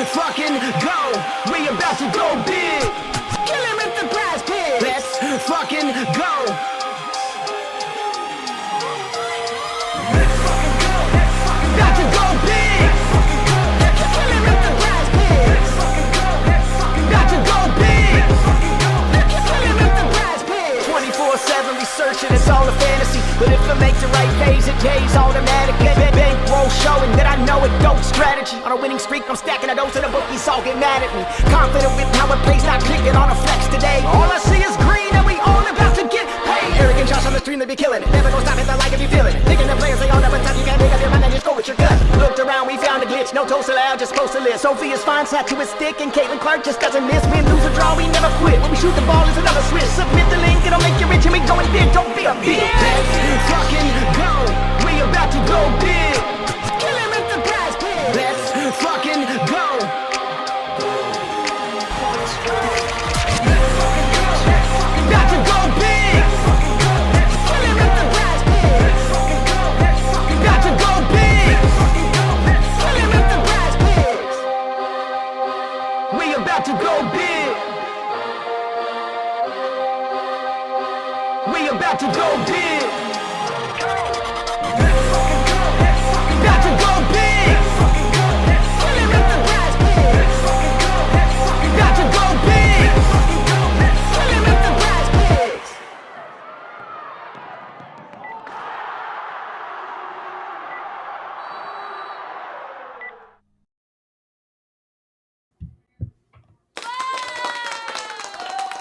fucking go. We about to go big. Kill him with the PrizePicks. Let's fucking go. About to go big. Kill him with the PrizePicks. About to go big. Kill him with the PrizePicks. 24/7 researching, it's all a fantasy. But if I make the right plays, it pays automatic. Bankroll showing that I know it dope strategy. On a winning streak, I'm stacking a dose of the bookies all get mad at me. Confident with how it plays, not clicking on a flex today. All I see is green and we all about to get paid. Arrogant Josh on the stream, they be killing it. Never gonna stop it, I like if you feel it. Picking the players, they all never time. You can't make up your mind and just go with your gut. Looked around, we found a glitch. No toast allowed, just supposed to live. Sophia's fine, sat to his stick, and Caitlin Clark just doesn't miss. Win, lose, or draw, we never quit. When we shoot the ball, it's another switch. Submit the link, it'll make you rich, and we going big. Don't be a bitch. Let's fucking go. We about to go big. Kill him with the PrizePicks. Let's fucking go. About to go big. Kill him with the PrizePicks. About to go big. Kill him with the PrizePicks. We about to go big. We about to go big. About to go big. Kill him with the PrizePicks. About to go big. Kill him with the PrizePicks.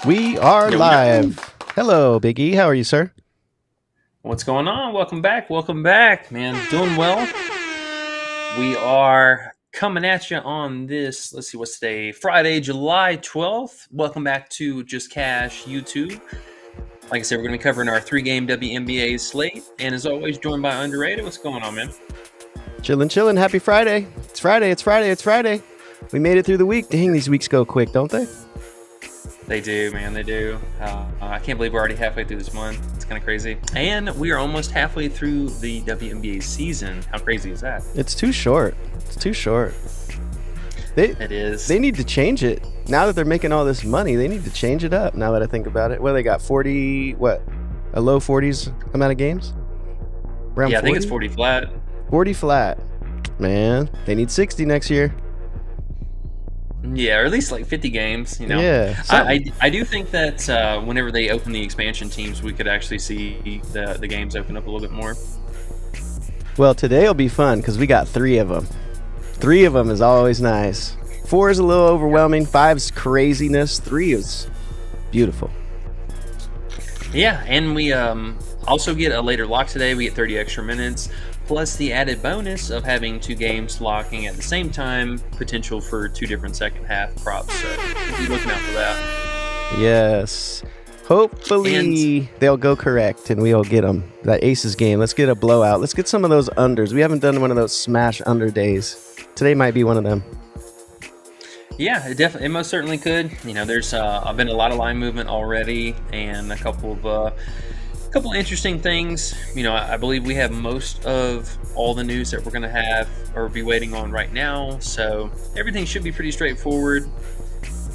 We are live. Hello, Big E. How are you, sir? What's going on? Welcome back, man. Doing well. We are coming at you on this, let's see, what's today? Friday, July 12th. Welcome back to Just Cash YouTube. Like I said, we're going to be covering our 3-game WNBA slate. And as always, joined by Underrated. What's going on, man? Chillin'. Happy Friday. It's Friday. We made it through the week. Dang, these weeks go quick, don't they? They do, man. They do. I can't believe we're already halfway through this month. It's kind of crazy. And we are almost halfway through the WNBA season. How crazy is that? It's too short. It is. They need to change it. Now that they're making all this money, they need to change it up, now that I think about it. Well, they got 40, a low 40s amount of games? Around 40? I think it's 40 flat. 40 flat. Man, they need 60 next year. Yeah, or at least like 50 games, you know. Yeah. I do think that whenever they open the expansion teams, we could actually see the games open up a little bit more. Well, today will be fun because we got 3 of them. 3 of them is always nice. 4 is a little overwhelming. 5's craziness. 3 is beautiful. Yeah, and we also get a later lock today. We get 30 extra minutes. Plus the added bonus of having 2 games locking at the same time, potential for 2 different second half props. So we'll be looking out for that. Yes. Hopefully they'll go correct and we'll get them. That Aces game, let's get a blowout. Let's get some of those unders. We haven't done one of those smash under days. Today might be one of them. Yeah, it most certainly could. You know, there's been a lot of line movement already and a couple of interesting things. You know, I believe we have most of all the news that we're going to have or be waiting on right now. So everything should be pretty straightforward.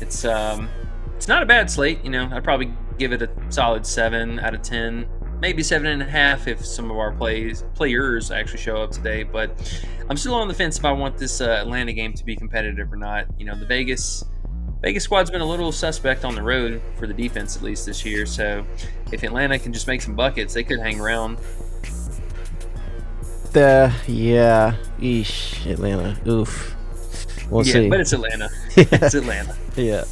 It's not a bad slate. You know, I'd probably give it a solid 7 out of 10, maybe 7.5 if some of our players actually show up today. But I'm still on the fence if I want this Atlanta game to be competitive or not. You know, the Vegas squad's been a little suspect on the road for the defense, at least this year. So if Atlanta can just make some buckets, they could hang around. Atlanta. Oof. We'll see. But it's Atlanta. It's Atlanta. Yeah.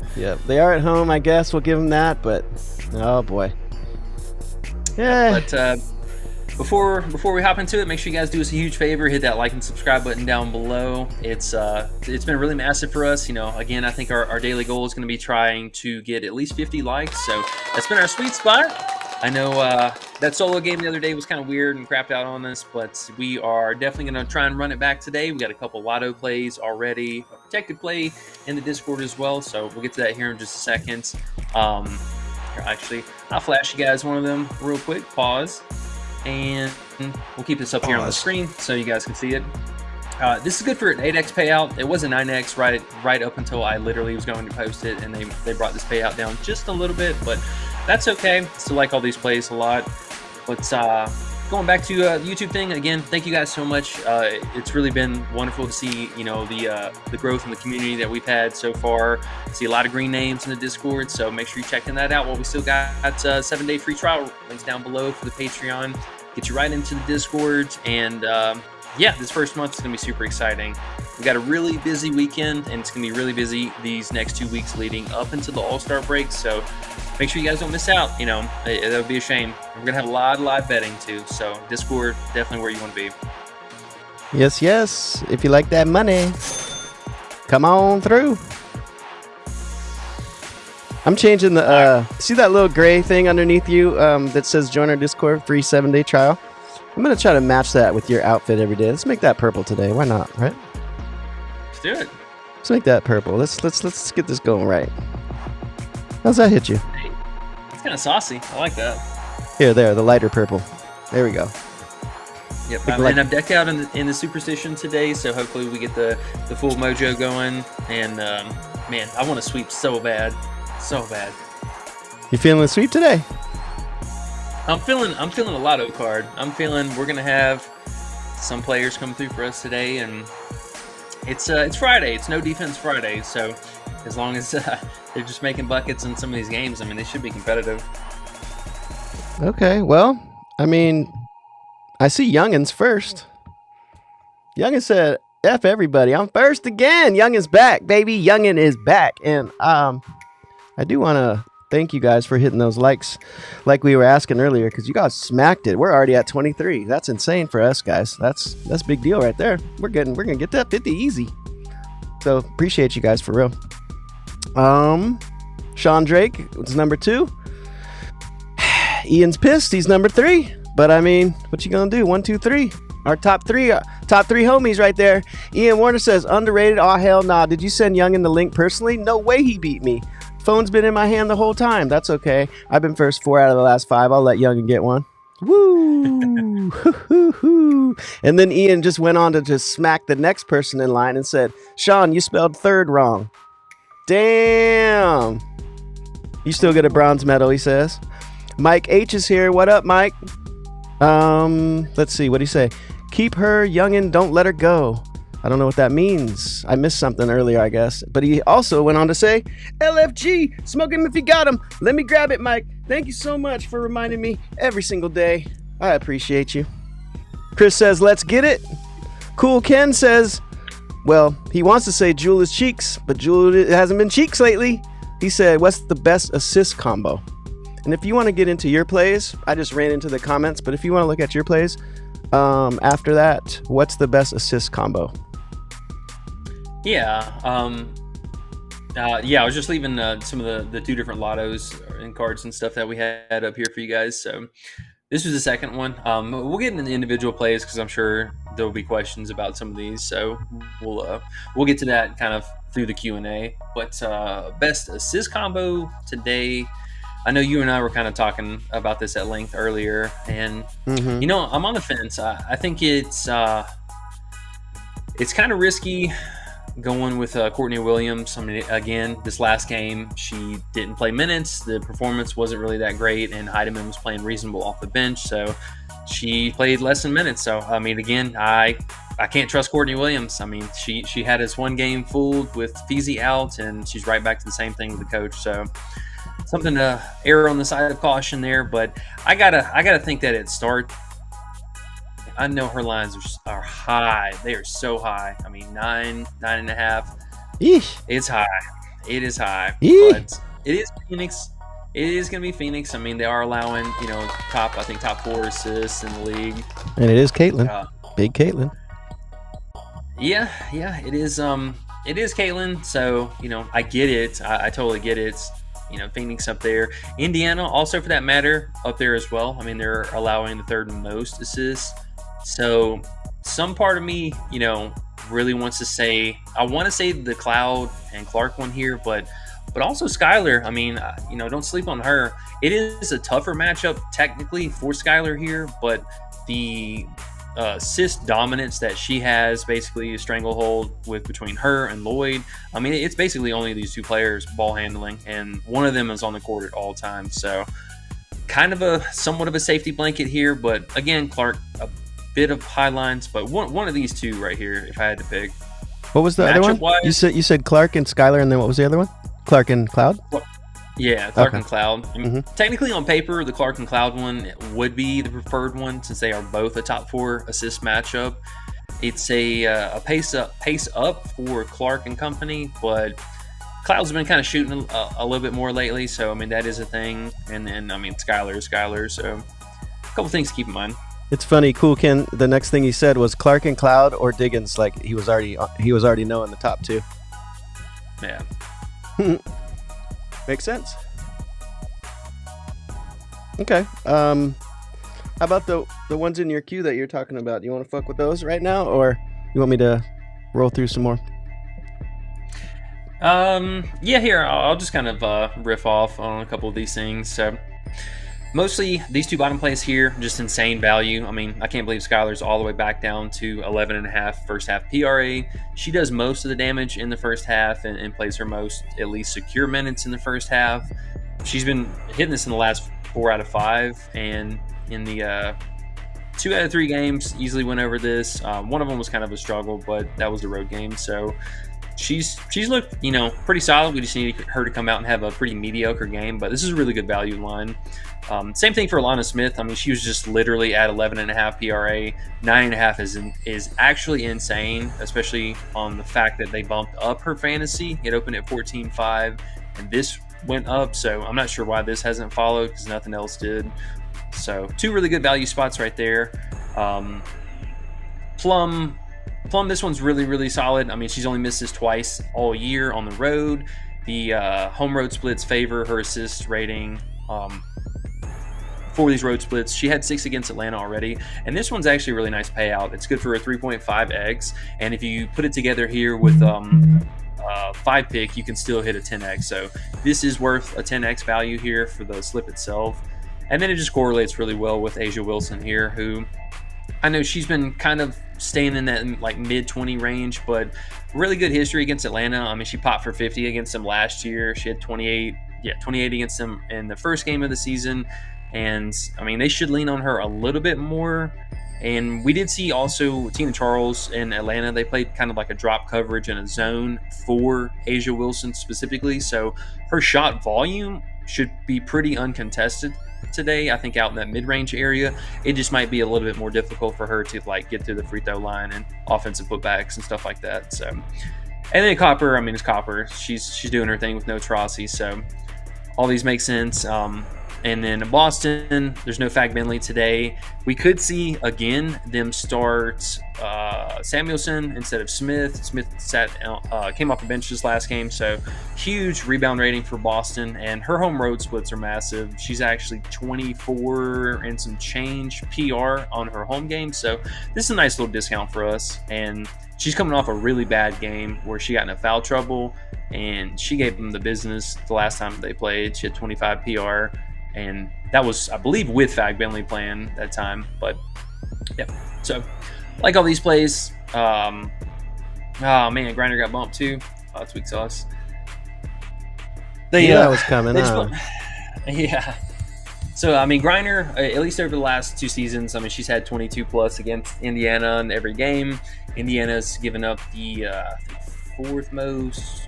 They are at home, I guess. We'll give them that. But oh boy. Yeah. But before we hop into it, make sure you guys do us a huge favor. Hit that like and subscribe button down below. It's been really massive for us. You know, again, I think our daily goal is going to be trying to get at least 50 likes. So that's been our sweet spot. I know that solo game the other day was kind of weird and crapped out on us, but we are definitely going to try and run it back today. We got a couple lotto plays already, a protected play in the Discord as well, so we'll get to that here in just a second. Actually, I'll flash you guys one of them real quick. Pause. And we'll keep this up here on the screen so you guys can see it. This is good for an 8x payout. It was a 9x right up until I literally was going to post it, and they brought this payout down just a little bit, but that's okay. Still like all these plays a lot. But going back to the YouTube thing again, thank you guys so much. It's really been wonderful to see the growth in the community that we've had so far. See a lot of green names in the Discord, so make sure you're checking that out. Well, we still got 7-day free trial links down below for the Patreon. Get you right into the Discord, and this first month is going to be super exciting. We got a really busy weekend, and it's going to be really busy these next 2 weeks leading up into the All-Star break. So make sure you guys don't miss out. That would be a shame. We're going to have a lot of live betting too. So Discord, definitely where you want to be. Yes. If you like that money, come on through. I'm changing the, see that little gray thing underneath you that says join our Discord, free 7-day trial? I'm going to try to match that with your outfit every day. Let's make that purple today. Why not, right? Let's do it. Let's make that purple. Let's get this going right. How's that hit you? It's kind of saucy. I like that. Here, there, the lighter purple. There we go. Yep, and I'm decked out in the superstition today, so hopefully we get the full mojo going. And man, I want to sweep so bad. So bad. You feeling the sweep today? I'm feeling a lotto card. I'm feeling we're gonna have some players come through for us today, and it's Friday. It's no defense Friday, so as long as they're just making buckets in some of these games, I mean, they should be competitive. Okay, well, I mean, I see Youngins first. Youngin said, F everybody, I'm first again. Youngin's back, baby. Youngin is back. And I do want to thank you guys for hitting those likes like we were asking earlier, because you guys smacked it. We're already at 23. That's insane for us, guys. That's a big deal right there. We're gonna get that 50 easy. So appreciate you guys for real. Sean Drake was number 2. Ian's pissed. He's number 3. But I mean, what you gonna do? 1, 2, 3. Our top three homies right there. Ian Warner says underrated. Oh hell nah. Did you send Youngin the link personally? No way he beat me. Phone's been in my hand the whole time. That's okay. I've been first 4 out of the last 5. I'll let Youngin get one. Woo! And then Ian just went on to just smack the next person in line and said, Sean, you spelled third wrong. Damn. You still get a bronze medal, he says. Mike H is here. What up, Mike? Let's see. What'd he say? Keep her, Youngin. Don't let her go. I don't know what that means. I missed something earlier, I guess. But he also went on to say, LFG, smoke him if you got him. Let me grab it, Mike. Thank you so much for reminding me every single day. I appreciate you. Chris says, let's get it. Cool Ken says, well, he wants to say Jewel is cheeks, but Jewel hasn't been cheeks lately. He said, what's the best assist combo? And if you want to get into your plays, I just ran into the comments, but if you want to look at your plays, after that, what's the best assist combo? Yeah, I was just leaving some of the 2 different lottos and cards and stuff that we had up here for you guys. So this was the second one. We'll get into the individual plays because I'm sure there will be questions about some of these. So we'll get to that kind of through the Q&A. But best assist combo today. I know you and I were kind of talking about this at length earlier, and I'm on the fence. I think it's kind of risky going with Courtney Williams. I mean, again, this last game, she didn't play minutes. The performance wasn't really that great, and Heidemann was playing reasonable off the bench, so she played less than minutes. So, I mean, again, I can't trust Courtney Williams. I mean, she had us one game fooled with Feezy out, and she's right back to the same thing with the coach. So, something to err on the side of caution there, but I gotta think that it starts. I know her lines are high. They are so high. I mean, 9.5. Yeesh. It's high. It is high. Yeesh. But it is Phoenix. It is going to be Phoenix. I mean, they are allowing, top 4 assists in the league. And it is Caitlin. Big Caitlin. Yeah, it is. It is Caitlin. So, I get it. I totally get it. Phoenix up there. Indiana, also for that matter, up there as well. I mean, they're allowing the 3rd most assists. So some part of me, really wants to say, I want to say the Cloud and Clark one here, but also Skylar. I mean, don't sleep on her. It is a tougher matchup technically for Skylar here, but the assist dominance that she has, basically a stranglehold with between her and Lloyd. I mean, it's basically only these two players ball handling, and one of them is on the court at all times. So kind of a somewhat of a safety blanket here, but again, Clark, a bit of high lines, but one of these two right here, if I had to pick. What was the other one? You said Clark and Skylar, and then what was the other one? Clark and Cloud? Yeah, Clark and Cloud. Technically, on paper, the Clark and Cloud one would be the preferred one since they are both a top 4 assist matchup. It's a pace up for Clark and company, but Cloud's been kind of shooting a little bit more lately, so I mean that is a thing. And then I mean Skylar, so a couple things to keep in mind. It's funny, Cool Ken. The next thing he said was Clark and Cloud or Diggins. Like he was already knowing the top 2. Yeah. Makes sense. Okay. How about the ones in your queue that you're talking about? You want to fuck with those right now, or you want me to roll through some more? Yeah, here I'll just kind of riff off on a couple of these things. So mostly these two bottom plays here, just insane value. I mean, I can't believe Skylar's all the way back down to 11.5 first half PRA. She does most of the damage in the first half and plays her most, at least, secure minutes in the first half. She's been hitting this in the last 4 out of 5, and in the 2 out of 3 games, easily went over this. One of them was kind of a struggle, but that was a road game, so she's looked, pretty solid. We just need her to come out and have a pretty mediocre game, but this is a really good value line. Same thing for Alana Smith. I mean, she was just literally at 11.5 PRA. 9.5 is actually insane, especially on the fact that they bumped up her fantasy. It opened at 14.5, and this went up, so I'm not sure why this hasn't followed because nothing else did. So 2 really good value spots right there. Plum, this one's really, really solid. I mean, she's only missed this twice all year on the road. The home road splits favor her assist rating for these road splits. She had 6 against Atlanta already, and this one's actually a really nice payout. It's good for a 3.5x, and if you put it together here with 5 pick, you can still hit a 10x. So this is worth a 10x value here for the slip itself. And then it just correlates really well with A'ja Wilson here, who I know she's been kind of staying in that like mid-20 range, but really good history against Atlanta. I mean, she popped for 50 against them last year. She had 28 against them in the first game of the season. And I mean, they should lean on her a little bit more. And we did see also Tina Charles in Atlanta. They played kind of like a drop coverage in a zone for A'ja Wilson specifically. So her shot volume should be pretty uncontested today. I think out in that mid-range area, it just might be a little bit more difficult for her to like get to the free throw line and offensive putbacks and stuff like that. So, and then Copper, I mean, it's Copper. She's doing her thing with no Trossi. So all these make sense. And then in Boston, there's no Fag Bentley today. We could see, again, them start Samuelson instead of Smith. Smith came off the bench this last game, so huge rebound rating for Boston. And her home road splits are massive. She's actually 24 and some change PR on her home game. So this is a nice little discount for us. And she's coming off a really bad game where she got into foul trouble, and she gave them the business the last time they played. She had 25 PR. And that was, I believe, with Fag Bentley playing that time. But, yeah. So, like all these plays. Oh, man, Grinder got bumped, too. Oh, that's weak sauce. That was coming out. Yeah. So, I mean, Grinder, at least over the last 2 seasons, I mean, she's had 22-plus against Indiana in every game. Indiana's given up the, I think, 4th most.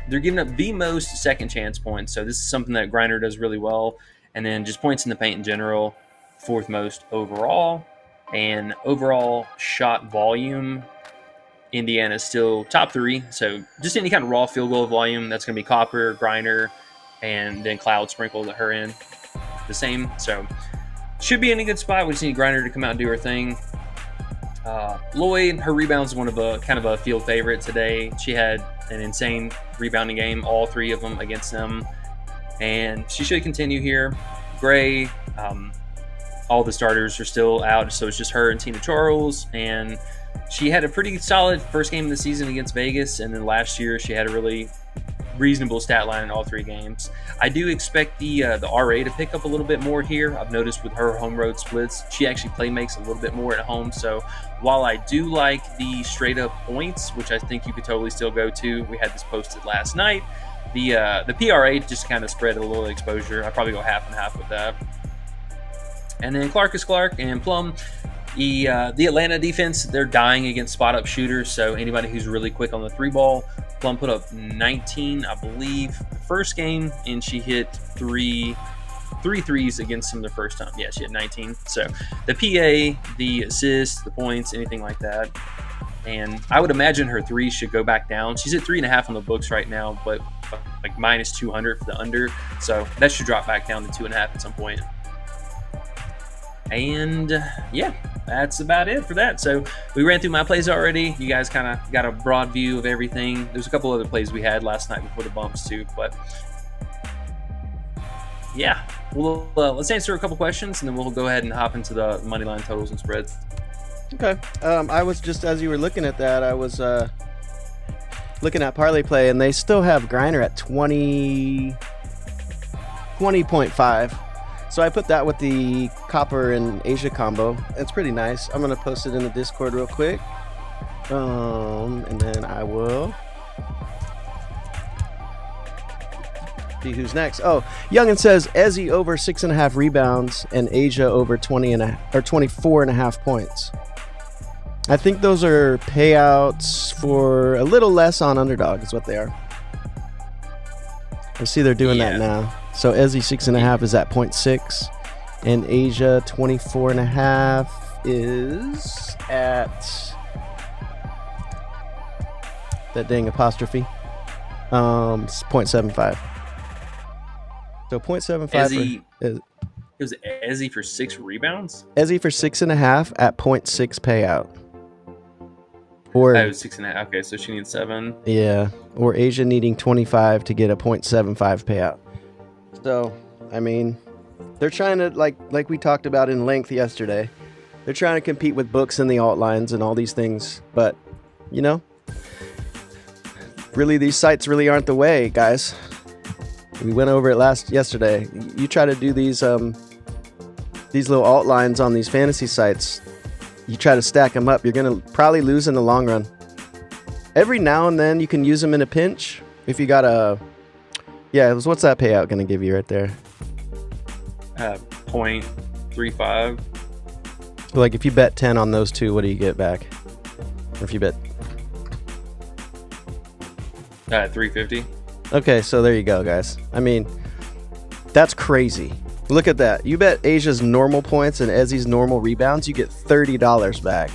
They're giving up the most second chance points. So this is something that Grinder does really well. And then just points in the paint in general, 4th most overall. And overall shot volume, Indiana's still top 3. So just any kind of raw field goal volume, that's going to be Copper, Grinder, and then Cloud sprinkled her in the same. So should be in a good spot. We just need Grinder to come out and do her thing. Lloyd, her rebounds is one of a kind of a field favorite today. She had an insane rebounding game, all 3 of them against them, and she should continue here. Gray, all the starters are still out, so it's just her and Tina Charles, and she had a pretty solid first game of the season against Vegas, and then last year she had a really reasonable stat line in all 3 games. I do expect the RA to pick up a little bit more here. I've noticed with her home road splits, she actually play makes a little bit more at home. So while I do like the straight up points, which I think you could totally still go to, we had this posted last night. The PRA just kind of spread a little exposure. I'd probably go half and half with that. And then Clark is Clark and Plum. The Atlanta defense, they're dying against spot-up shooters, so anybody who's really quick on the 3-ball. Plum put up 19, I believe, the first game, and she hit three threes against them the first time. Yeah, she had 19. So the PA, the assists, the points, anything like that. And I would imagine her threes should go back down. She's at 3.5 on the books right now, but like minus 200 for the under. So that should drop back down to 2.5 at some point. And yeah, that's about it for that. So we ran through my plays already. You guys kind of got a broad view of everything. There's a couple other plays we had last night before the bumps too, but yeah, let's answer a couple questions and then we'll go ahead and hop into the money line totals and spreads. Okay. I was just, as you were looking at that, I was looking at parlay play, and they still have Griner at 20.5. So I put that with the Copper and Asia combo. It's pretty nice. I'm gonna post it in the Discord real quick, and then I will see who's next. Oh, Youngin says Ezzy over 6.5 rebounds and Asia over 24.5 points. I think those are payouts for a little less on Underdog is what they are. I see they're doing that now. So Ezzy 6.5 is at 0.6, and Asia 24.5 is at that dang apostrophe 0.75. So 0.75. Ezzy, it was Ezzy for 6 rebounds. Ezzy for 6.5 at 0.6 payout. Or it was 6.5. Okay, so she needs 7. Yeah, or Asia needing 25 to get a 0.75 payout. So, I mean, they're trying to, like we talked about in length yesterday, they're trying to compete with books and the alt lines and all these things. But, you know, really these sites really aren't the way, guys. We went over it yesterday. You try to do these little alt lines on these fantasy sites. You try to stack them up, you're going to probably lose in the long run. Every now and then you can use them in a pinch. If you got a... Yeah, what's that payout going to give you right there? 0.35. Like if you bet 10 on those two, what do you get back? Or if you bet... 350. Okay, so there you go, guys. I mean, that's crazy. Look at that. You bet Asia's normal points and Ezzy's normal rebounds, you get $30 back.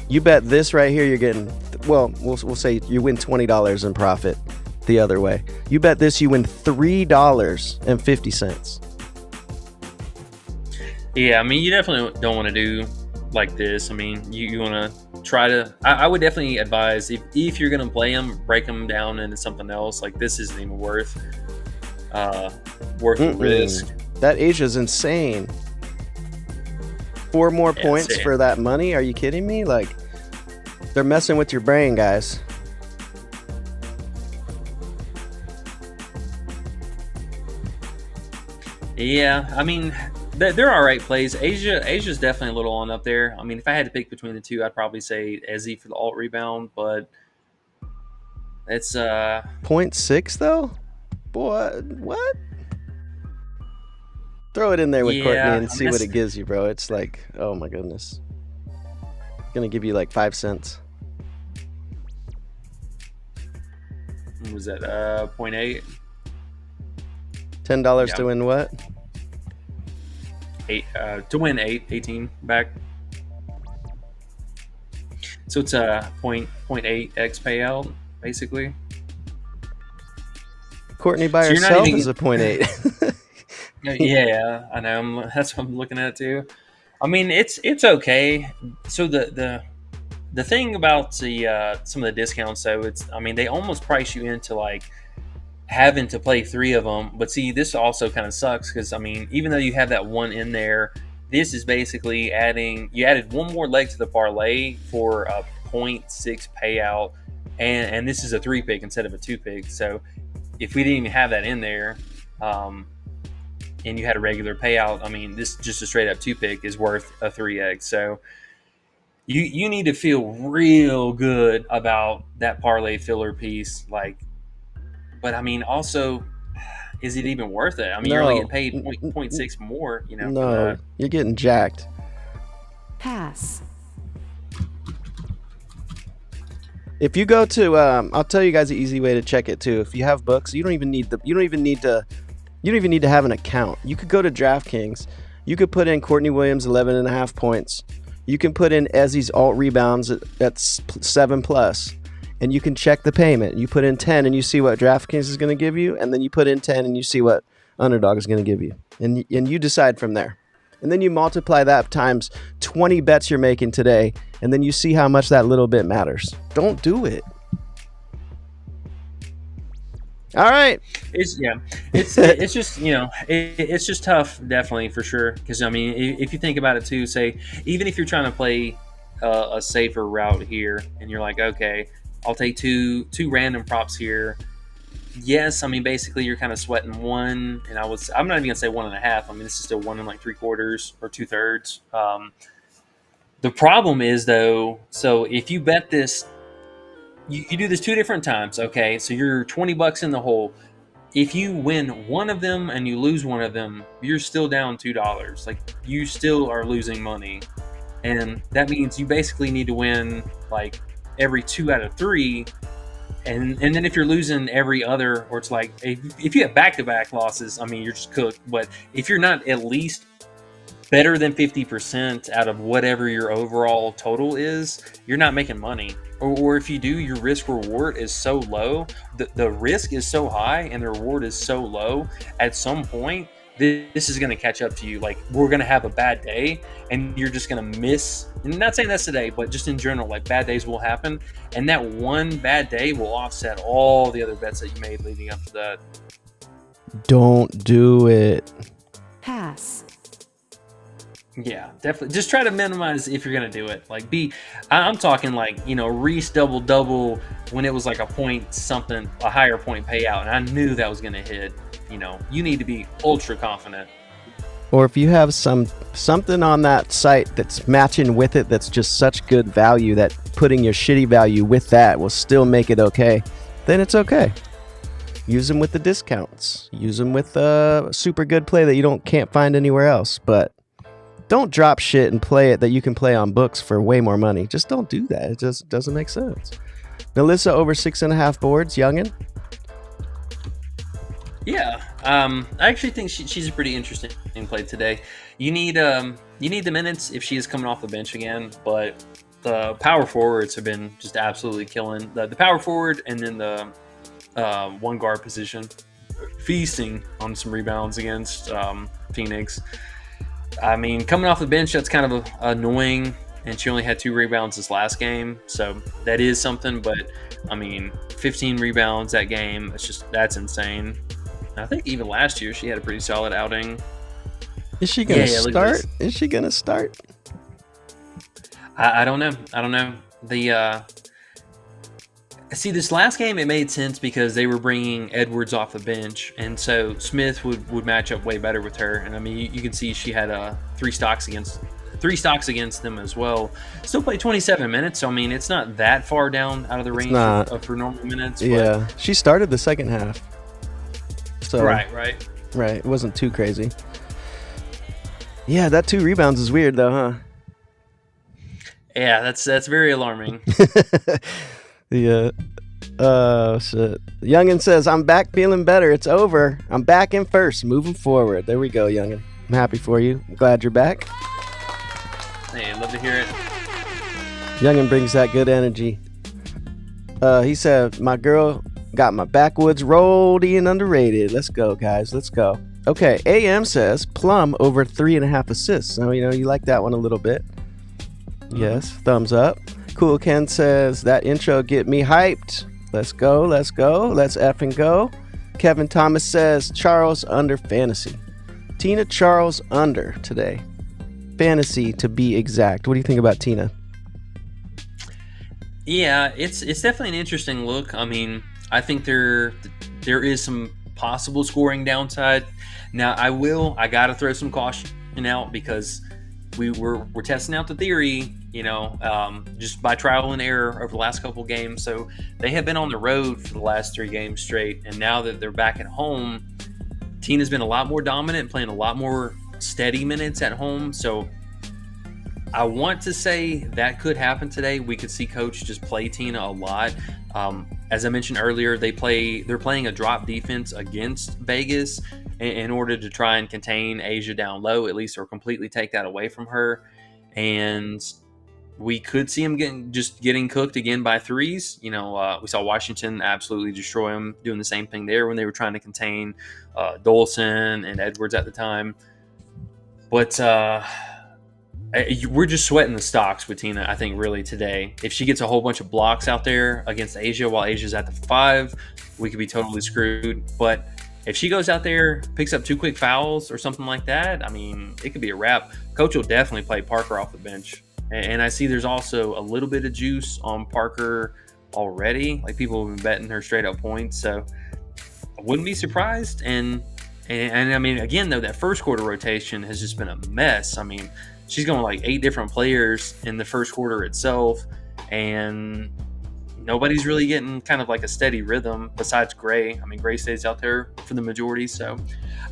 You bet this right here, you're getting... Well, we'll say you win $20 in profit the other way. You bet this, you win $3.50. Yeah, I mean, you definitely don't want to do like this. I mean, you want to try to... I would definitely advise, if you're going to play them, break them down into something else. Like, this isn't even worth the risk. That Asia's insane. 4 more points insane for that money? Are you kidding me? Like, they're messing with your brain, guys. Yeah, I mean, they're all right plays. Asia's definitely a little on up there. I mean, if I had to pick between the two, I'd probably say Ezzy for the alt rebound, but it's 0.6 though? Boy, what? Throw it in there with Courtney and see what it gives you, bro. It's like, oh my goodness. It's gonna give you like 5 cents. What was that 0.8? $10 to win what? 8 to win 18 back. So it's a 0.8x payout, basically. Courtney by herself is a 0.8. Yeah, I know. That's what I'm looking at too. I mean, it's okay. So the thing about the some of the discounts, though, they almost price you into like having to play 3 of them. But see, this also kind of sucks because, I mean, even though you have that one in there, this is basically you added one more leg to the parlay for a 0.6 payout, and this is a 3-pick instead of a 2-pick. So if we didn't even have that in there, and you had a regular payout, I mean, this just a straight up 2-pick is worth a 3x. So you need to feel real good about that parlay filler piece. Like, but I mean, also, is it even worth it? I mean, you're only No. getting paid 0.6 more, for No, that. you're getting jacked. Pass. If you go to, I'll tell you guys the easy way to check it too. If you have books, you don't even need to have an account. You could go to DraftKings. You could put in Courtney Williams 11.5 points. You can put in Ezzy's alt rebounds at 7+, and you can check the payment. You put in 10 and you see what DraftKings is going to give you, and then you put in 10 and you see what Underdog is going to give you, and you decide from there. And then you multiply that times 20 bets you're making today, and then you see how much that little bit matters. Don't do it. All right. It's just it's just tough, definitely, for sure. Because I mean, if you think about it too, say even if you're trying to play a safer route here, and you're like, okay, I'll take two random props here. Yes, I mean, basically you're kind of sweating one, and I'm not even gonna say 1.5. I mean, this is still 1 3/4 or 2/3. The problem is though, so if you bet this, you do this 2 different times. Okay, so you're $20 in the hole. If you win one of them and you lose one of them, you're still down $2. Like, you still are losing money, and that means you basically need to win like every 2 out of 3. And then if you're losing every other, or it's like if you have back-to-back losses, I mean, you're just cooked. But if you're not at least better than 50% out of whatever your overall total is, you're not making money. Or if you do, your risk reward is so low, the risk is so high and the reward is so low. At some point, this is going to catch up to you. Like, we're going to have a bad day, and you're just going to miss. I'm not saying that's today, but just in general, like, bad days will happen, and that one bad day will offset all the other bets that you made leading up to that. Don't do it. Pass. Yeah, definitely. Just try to minimize if you're going to do it. Like, I'm talking like, Reese double when it was like a point something, a higher point payout, and I knew that was going to hit. You need to be ultra confident. Or if you have something on that site that's matching with it, that's just such good value that putting your shitty value with that will still make it okay, then it's okay. Use them with the discounts. Use them with a super good play that you can't find anywhere else. But don't drop shit and play it that you can play on books for way more money. Just don't do that. It just doesn't make sense. Melissa over 6.5 boards, youngin. Yeah, I actually think she's a pretty interesting play today. You need the minutes if she is coming off the bench again, but the power forwards have been just absolutely killing the power forward, and then the one guard position, feasting on some rebounds against Phoenix. I mean, coming off the bench, that's kind of annoying, and she only had 2 rebounds this last game, so that is something. But I mean, 15 rebounds that game, that's insane. I think even last year she had a pretty solid outing. Is she gonna start? Is she gonna start? I don't know. See, this last game it made sense because they were bringing Edwards off the bench, and so Smith would match up way better with her. And I mean, you can see she had 3 stocks against them as well. Still played 27 minutes, so I mean, it's not that far down out of the range of her normal minutes. Yeah, she started the second half. So, right. It wasn't too crazy. Yeah, that 2 rebounds is weird though, huh? Yeah, that's very alarming. Yeah. Oh shit. Youngin says, "I'm back feeling better. It's over. I'm back in first. Moving forward." There we go, Youngin. I'm happy for you. I'm glad you're back. Hey, love to hear it. Youngin brings that good energy. He said, "My girl got my backwoods rolled and underrated." Let's go, guys. Let's go. Okay, AM says Plum over 3.5 assists. So, you like that one a little bit. Yes, thumbs up. Cool Ken says, "That intro get me hyped. Let's go. Let's effing go." Kevin Thomas says, "Charles under fantasy." Tina Charles under today. Fantasy to be exact. What do you think about Tina? Yeah, it's definitely an interesting look. I mean, I think they're there is some possible scoring downside. Now, I got to throw some caution out because we're testing out the theory, just by trial and error over the last couple games. So they have been on the road for the last 3 games straight, and now that they're back at home, Tina's been a lot more dominant, playing a lot more steady minutes at home. So I want to say that could happen today. We could see Coach just play Tina a lot. As I mentioned earlier, they're playing a drop defense against Vegas in order to try and contain Asia down low, at least, or completely take that away from her. And we could see them getting cooked again by threes. We saw Washington absolutely destroy them, doing the same thing there when they were trying to contain Dolson and Edwards at the time. But we're just sweating the stocks with Tina, I think, really today. If she gets a whole bunch of blocks out there against Asia while Asia's at the 5, we could be totally screwed. But if she goes out there, picks up 2 quick fouls or something like that, I mean, it could be a wrap. Coach will definitely play Parker off the bench. And I see there's also a little bit of juice on Parker already. Like, people have been betting her straight up points. So I wouldn't be surprised. And I mean, again, though, that first quarter rotation has just been a mess. I mean, she's going like 8 different players in the first quarter itself. And nobody's really getting kind of like a steady rhythm besides Gray. I mean, Gray stays out there for the majority. So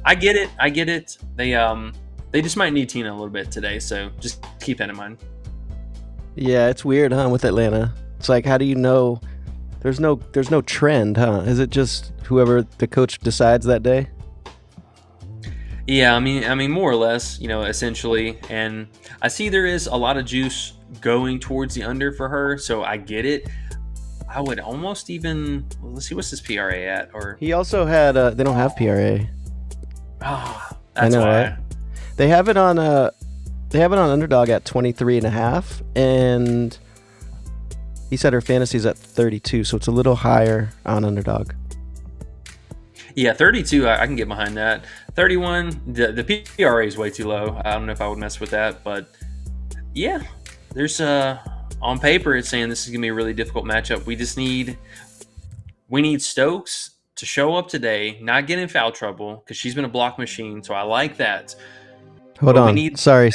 I get it. They just might need Tina a little bit today. So just keep that in mind. Yeah, it's weird, huh, with Atlanta. It's like, how do you know? There's no trend, huh? Is it just whoever the coach decides that day? Yeah, I mean, more or less, essentially. And I see there is a lot of juice going towards the under for her, so I get it. I would almost even, let's see, what's his PRA at? Or He also had they don't have PRA. oh, I that's know, why. right? They have it on Underdog at 23.5, and he said her fantasy's at 32, so it's a little higher on Underdog. Yeah, 32, I can get behind that. 31, the PRA is way too low. I don't know if I would mess with that, but yeah, there's on paper it's saying this is gonna be a really difficult matchup. We need Stokes to show up today, not get in foul trouble, because she's been a block machine. So I like that. Hold But we on, need- sorry,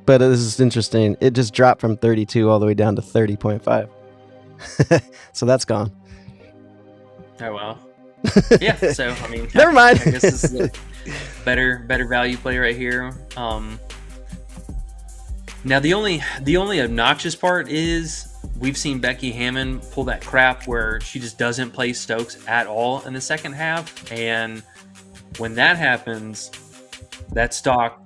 but this is interesting. It just dropped from 32 all the way down to 30.5, so that's gone. Oh well. Yeah. So I mean, Never mind. I guess this is a better value play right here. Now the only obnoxious part is we've seen Becky Hammond pull that crap where she just doesn't play Stokes at all in the second half, and when that happens, that stock,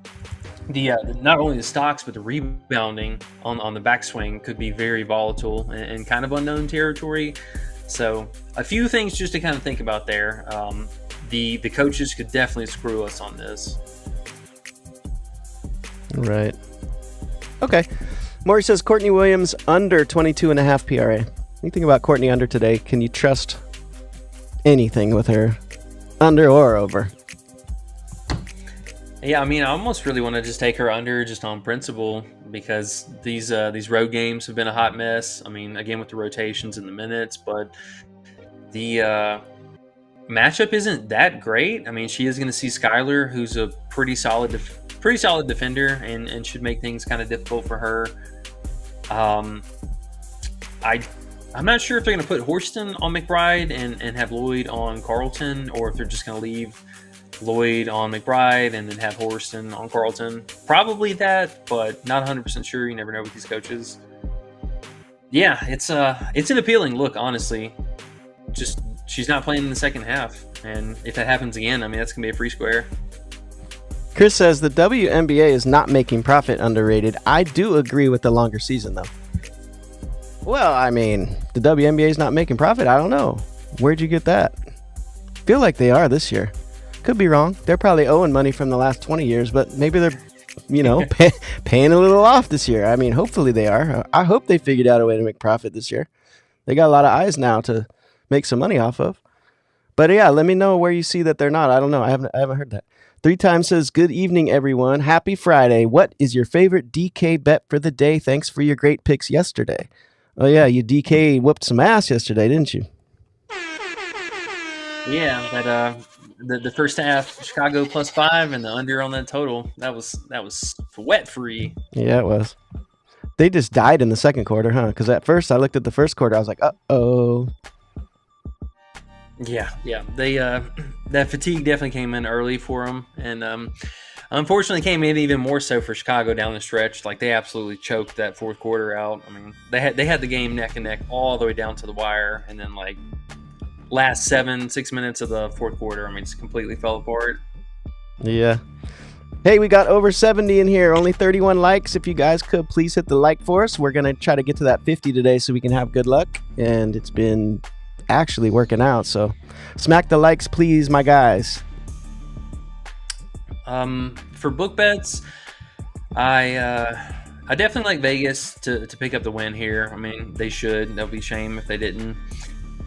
not only the stocks but the rebounding on the backswing could be very volatile and kind of unknown territory. So a few things just to kind of think about there. The coaches could definitely screw us on this. Right. Okay. Maury says Courtney Williams under 22.5 PRA. What do you think about Courtney under today? Can you trust anything with her, under or over? Yeah, I mean, I almost really want to just take her under just on principle, because these road games have been a hot mess. I mean, again, with the rotations and the minutes, but the matchup isn't that great. I mean, she is going to see Skylar, who's a pretty solid defender, and should make things kind of difficult for her. I'm not sure if they're going to put Horston on McBride and have Lloyd on Carlton, or if they're just going to leave Lloyd on McBride and then have Horston on Carlton. Probably that, but not 100% sure. You never know with these coaches. Yeah, it's an appealing look, honestly. Just she's not playing in the second half, and if that happens again, I mean, that's gonna be a free square. Chris says the WNBA is not making profit underrated. I do agree with the longer season, though. Well, I mean, the WNBA is not making profit. I don't know. Where'd you get that? Feel like they are this year. Could be wrong. They're probably owing money from the last 20 years, but maybe they're, paying a little off this year. I mean, hopefully they are. I hope they figured out a way to make profit this year. They got a lot of eyes now to make some money off of. But yeah, let me know where you see that they're not. I don't know. I haven't heard that. 3 times says, good evening, everyone. Happy Friday. What is your favorite DK bet for the day? Thanks for your great picks yesterday. Oh yeah, you DK whooped some ass yesterday, didn't you? Yeah, that the first half Chicago +5 and the under on that total. That was wet free. Yeah, it was. They just died in the second quarter, huh? Because at first I looked at the first quarter, I was like, uh-oh. Yeah. They that fatigue definitely came in early for them, and unfortunately came in even more so for Chicago down the stretch. Like they absolutely choked that fourth quarter out. I mean, they had the game neck and neck all the way down to the wire, and then like last 6 minutes of the fourth quarter, I mean, just completely fell apart. Yeah. Hey, we got over 70 in here. Only 31 likes. If you guys could please hit the like for us. We're going to try to get to that 50 today so we can have good luck. And it's been actually working out. So smack the likes, please, my guys. For book bets, I definitely like Vegas to pick up the win here. I mean, they should. That'll be a shame if they didn't.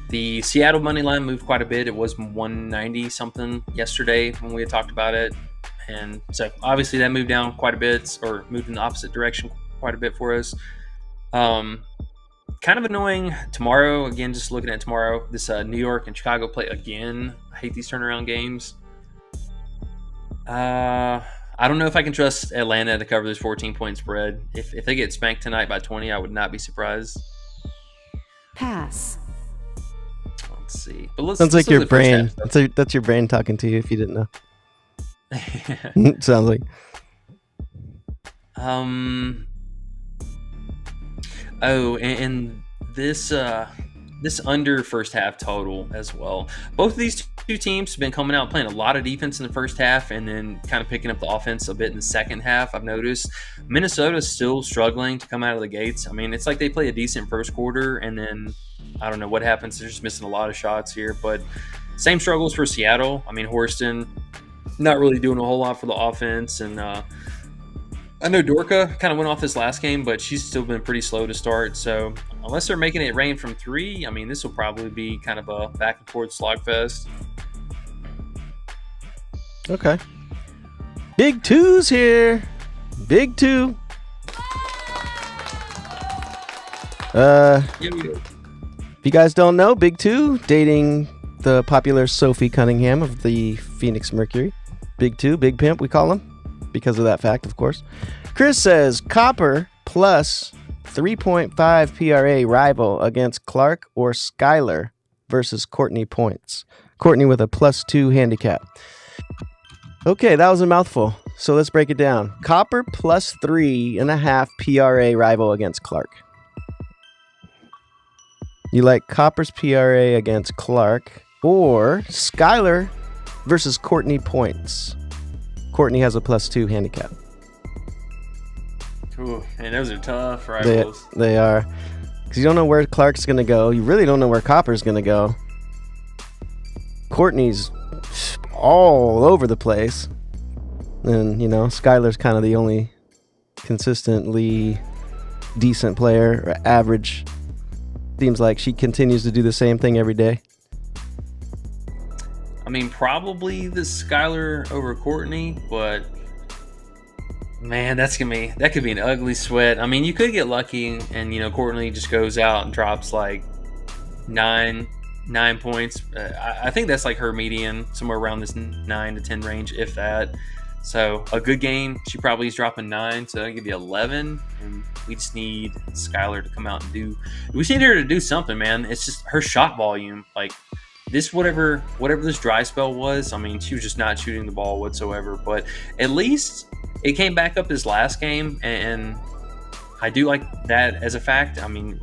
The Seattle money line moved quite a bit. It was 190 something yesterday when we had talked about it. And so obviously that moved down quite a bit, or moved in the opposite direction quite a bit for us. Kind of annoying tomorrow. Again, just looking at tomorrow, this New York and Chicago play again. I hate these turnaround games. I don't know if I can trust Atlanta to cover this 14-point spread. If they get spanked tonight by 20, I would not be surprised. Pass. Let's see. But let's, Sounds let's like your look at the first brain. half. That's your brain talking to you if you didn't know. Sounds like. Oh, and this under first half total as well. Both of these two teams have been coming out playing a lot of defense in the first half and then kind of picking up the offense a bit in the second half. I've noticed Minnesota's still struggling to come out of the gates. I mean, it's like they play a decent first quarter and then I don't know what happens. They're just missing a lot of shots here, but same struggles for Seattle. I mean, Horston not really doing a whole lot for the offense, and I know Dorka kind of went off this last game, but she's still been pretty slow to start. So unless they're making it rain from three, I mean, this will probably be kind of a back and forth slogfest. Okay. Big twos here. Big two. If you guys don't know, Big Two dating the popular Sophie Cunningham of the Phoenix Mercury. Big Two, Big Pimp, we call him because of that fact, of course. Chris says Copper plus 3.5 PRA rival against Clark or Skylar versus Courtney points. Courtney with a +2 handicap. Okay, that was a mouthful. So let's break it down. Copper plus 3.5 PRA rival against Clark. You like Copper's PRA against Clark or Skylar versus Courtney points. Courtney has a +2 handicap. Ooh, and those are tough rivals. They are. Because you don't know where Clark's going to go. You really don't know where Copper's going to go. Courtney's all over the place. And, you know, Skylar's kind of the only consistently decent player, or average. Seems like she continues to do the same thing every day. I mean, probably the Skylar over Courtney, but man, that could be an ugly sweat. I mean, you could get lucky, and you know, Courtney just goes out and drops like nine points. I think that's like her median, somewhere around this 9 to 10 range, if that. So a good game, she probably is dropping 9, so that'll give you 11. And we just need Skylar to come out and we just need her to do something, man. It's just her shot volume, like this, whatever this dry spell was. I mean, she was just not shooting the ball whatsoever. But at least it came back up this last game, and I do like that as a fact. I mean,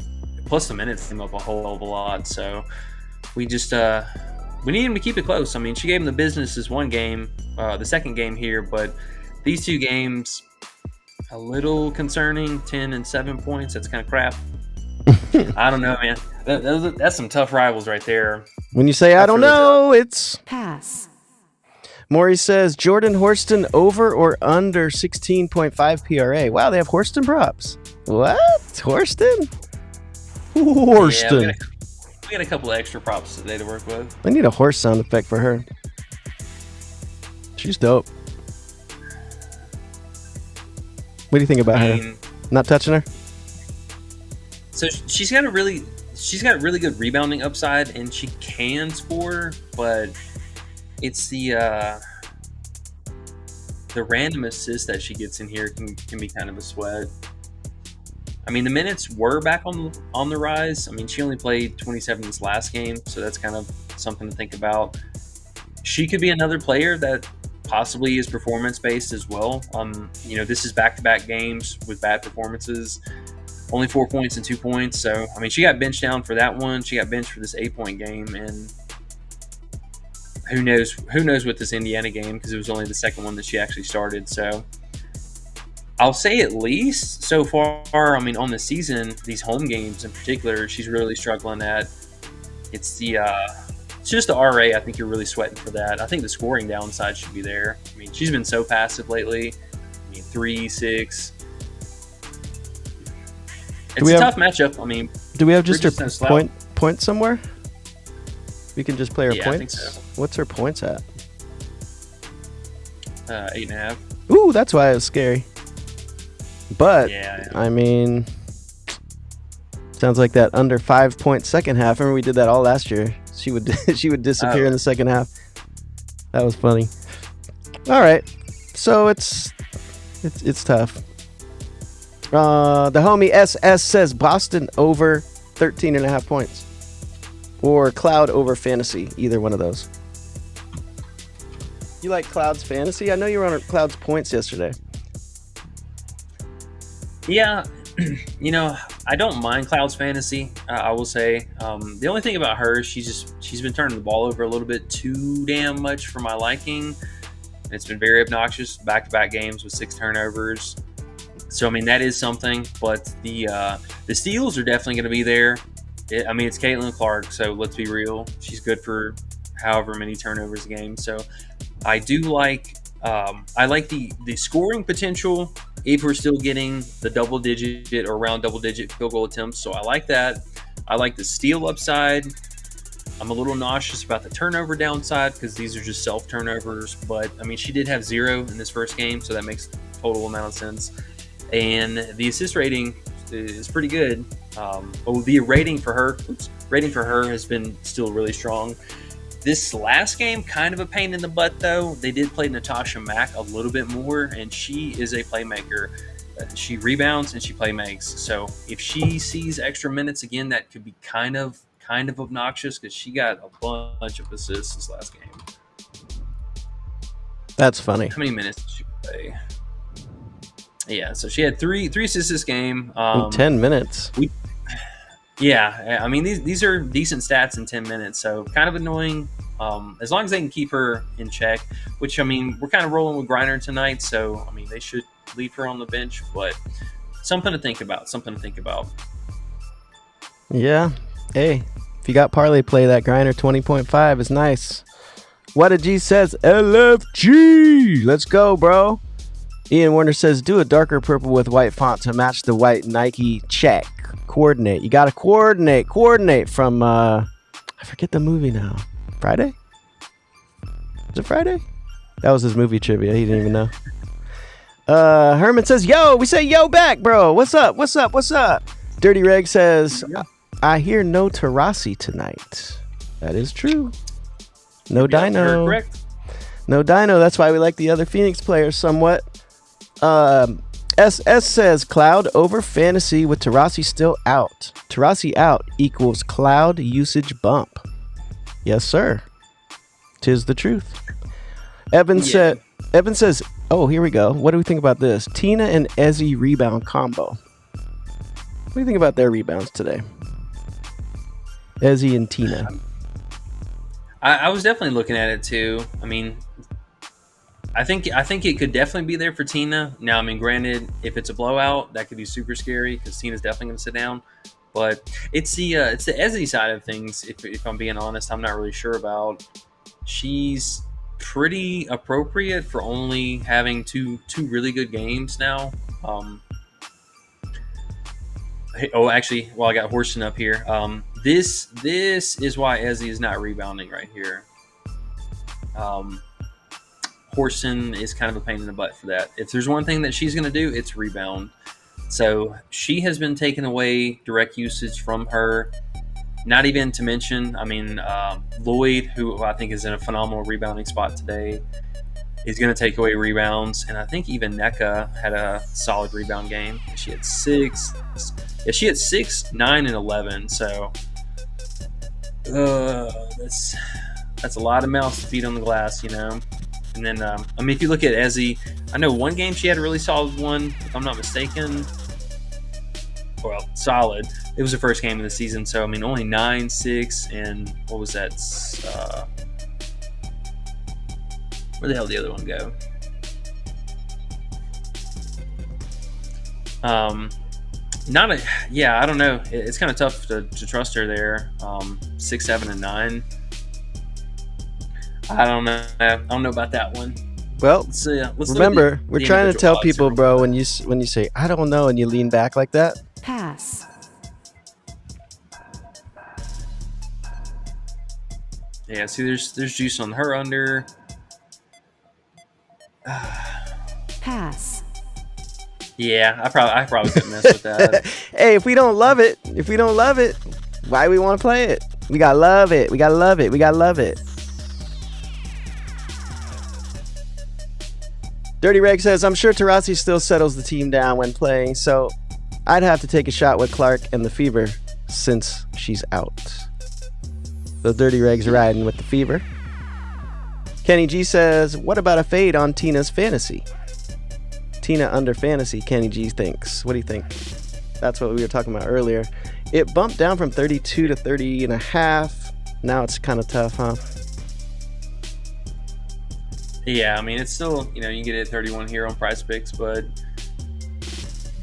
plus the minutes came up a whole hell of a lot. So we just we need him to keep it close. I mean, she gave him the business this one game, the second game here, but these two games, a little concerning. 10 and 7 points. That's kind of crap. I don't know, man. That's some tough rivals right there. When you say I don't know, it's Pass. Maury says Jordan Horston over or under 16.5 PRA. Wow, they have Horston props. What? Horston? Horston. Yeah, we got a couple of extra props today to work with. I need a horse sound effect for her. She's dope. What do you think about her? Not touching her? So she's she's got really good rebounding upside, and she can score, but it's the random assist that she gets in here can be kind of a sweat. I mean, the minutes were back on the rise. I mean, she only played 27 this last game, so that's kind of something to think about. She could be another player that possibly is performance-based as well. This is back-to-back games with bad performances. Only 4 points and 2 points. So, I mean, she got benched down for that one. She got benched for this 8-point game, and who knows with this Indiana game, because it was only the second one that she actually started. So I'll say at least so far, I mean, on the season, these home games in particular, she's really struggling at. It's just the RA. I think you're really sweating for that. I think the scoring downside should be there. I mean, she's been so passive lately. I mean, 3, 6. It's a tough matchup. I mean, do we have just her point somewhere? We can just play her points. I think so. What's her points at? 8.5. Ooh, that's why it was scary. But yeah. I mean, sounds like that under 5 point second half. Remember we did that all last year. She would disappear in the second half. That was funny. All right, so it's tough. The homie SS says Boston over 13.5 points, or Cloud over Fantasy. Either one of those. You like Cloud's Fantasy? I know you were on Cloud's points yesterday. Yeah, I don't mind Cloud's Fantasy. I will say the only thing about her, she's been turning the ball over a little bit too damn much for my liking. It's been very obnoxious. Back-to-back games with 6 turnovers. So I mean that is something, but the steals are definitely going to be there. It's Caitlin Clark, so let's be real. She's good for however many turnovers a game. So I do like the scoring potential if we're still getting the double-digit or around double-digit field goal attempts. So I like that. I like the steal upside. I'm a little nauseous about the turnover downside because these are just self-turnovers. But, I mean, she did have 0 in this first game, so that makes total amount of sense. And the assist rating is pretty good. The rating for her has been still really strong. This last game, kind of a pain in the butt, though. They did play Natasha Mack a little bit more, and she is a playmaker. She rebounds and she playmakes. So if she sees extra minutes again, that could be kind of obnoxious because she got a bunch of assists this last game. That's funny. How many minutes did she play? Yeah, so she had three assists this game. In 10 minutes. Yeah, I mean these are decent stats in 10 minutes, so kind of annoying. As long as they can keep her in check, which I mean we're kind of rolling with Griner tonight, so I mean they should leave her on the bench, but something to think about. Yeah. Hey, if you got parlay play, that Griner 20.5 is nice. What a G says LFG. Let's go, bro. Ian Warner says, do a darker purple with white font to match the white Nike check. Coordinate. You got to coordinate. Coordinate from, I forget the movie now. Friday? Is it Friday? That was his movie trivia. He didn't even know. Herman says, yo, we say yo back, bro. What's up? Dirty Reg says, I hear no Tarasi tonight. That is true. No Dino. Correct. No Dino. That's why we like the other Phoenix players somewhat. SS says Cloud over Fantasy with Tarasi still out. Tarasi out equals Cloud usage bump. Yes, sir. 'Tis the truth. Evan says, oh, here we go. What do we think about this? Tina and Ezzy rebound combo. What do you think about their rebounds today? Ezzy and Tina. I was definitely looking at it too. I mean, I think it could definitely be there for Tina. Now, I mean, granted, if it's a blowout, that could be super scary because Tina's definitely going to sit down. But it's the Ezzy side of things. If I'm being honest, I'm not really sure about. She's pretty appropriate for only having two really good games now. Actually, while I got Horston up here, this is why Ezzy is not rebounding right here. Horston is kind of a pain in the butt for that. If there's one thing that she's going to do, it's rebound. So she has been taking away direct usage from her. Not even to mention, I mean, Lloyd, who I think is in a phenomenal rebounding spot today, he's going to take away rebounds. And I think even NECA had a solid rebound game. She had 6. Yeah, she had 6, 9, and 11. So that's a lot of mouths to feed on the glass, you know. And then, I mean, if you look at Ezzy, I know one game she had a really solid one, if I'm not mistaken. Well, solid. It was the first game of the season, so I mean, only 9, 6, and what was that? Where the hell did the other one go? I don't know. It's kind of tough to trust her there. 6, 7, and 9. I don't know about that one. Well, Let's remember, we're trying to tell odds people, here. bro, when you say I don't know and you lean back like that. Pass. Yeah, see, there's juice on her under. Pass. Yeah, I probably couldn't mess with that. Hey, if we don't love it, why do we want to play it? We gotta love it. We gotta love it. We gotta love it. Dirty Reg says, I'm sure Taurasi still settles the team down when playing, so I'd have to take a shot with Clark and the Fever since she's out. So Dirty Reg's riding with the Fever. Kenny G says, what about a fade on Tina's fantasy? Tina under fantasy, Kenny G thinks. What do you think? That's what we were talking about earlier. It bumped down from 32 to 30 and a half. Now it's kind of tough, huh? Yeah, I mean, it's still, you know, you can get it at 31 here on PrizePicks, but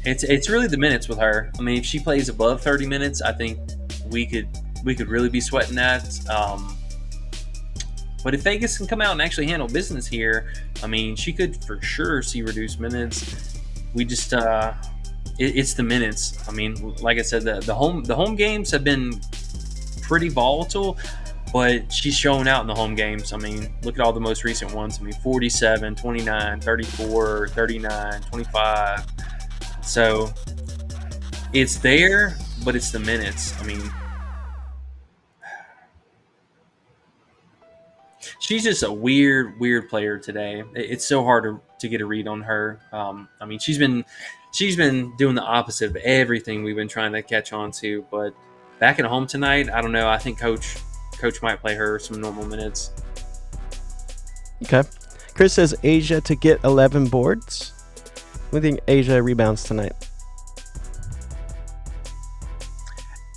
it's really the minutes with her. I mean, if she plays above 30 minutes, I think we could really be sweating that. But if Vegas can come out and actually handle business here, I mean, she could for sure see reduced minutes. We just it's the minutes. I mean, like I said, the home games have been pretty volatile, but she's showing out in the home games. I mean, look at all the most recent ones. I mean, 47, 29, 34, 39, 25. So it's there, but it's the minutes. I mean, she's just a weird player today. It's so hard to get a read on her. I mean, she's been doing the opposite of everything we've been trying to catch on to. But back at home tonight, I don't know. I think Coach might play her some normal minutes. Okay. Chris says Asia to get 11 boards. What do you think Asia rebounds tonight?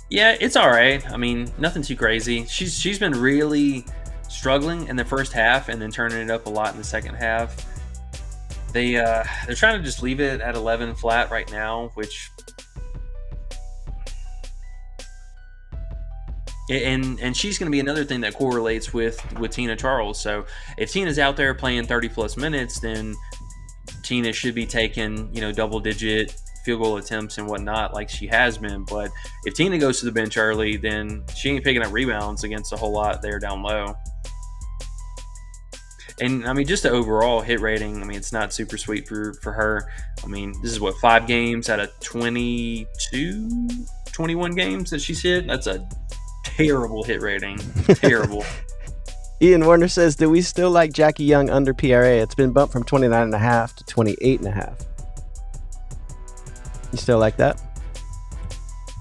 Yeah, it's all right. I mean, nothing too crazy. She's been really struggling in the first half and then turning it up a lot in the second half. They're trying to just leave it at 11 flat right now, which and she's going to be another thing that correlates with Tina Charles. So if Tina's out there playing 30 plus minutes, then Tina should be taking, you know, double digit field goal attempts and whatnot like she has been. But if Tina goes to the bench early, then she ain't picking up rebounds against a whole lot there down low. And I mean, just the overall hit rating, I mean, it's not super sweet for her. I mean, this is 5 games out of 21 games that she's hit. That's a terrible hit rating. Terrible. Ian Warner says, do we still like Jackie Young under PRA? It's been bumped from 29.5 to 28.5. You still like that?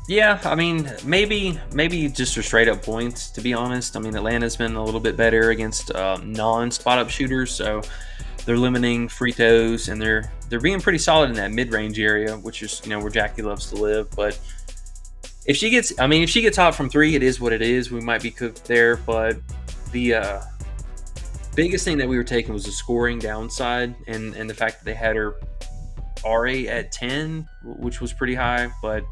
Yeah, I mean, maybe just for straight up points, to be honest. I mean, Atlanta's been a little bit better against non-spot up shooters, so they're limiting free throws and they're being pretty solid in that mid-range area, which is, you know, where Jackie loves to live. But if she gets hot from 3, it is what it is. We might be cooked there, but the biggest thing that we were taking was the scoring downside and the fact that they had her RA at 10, which was pretty high. But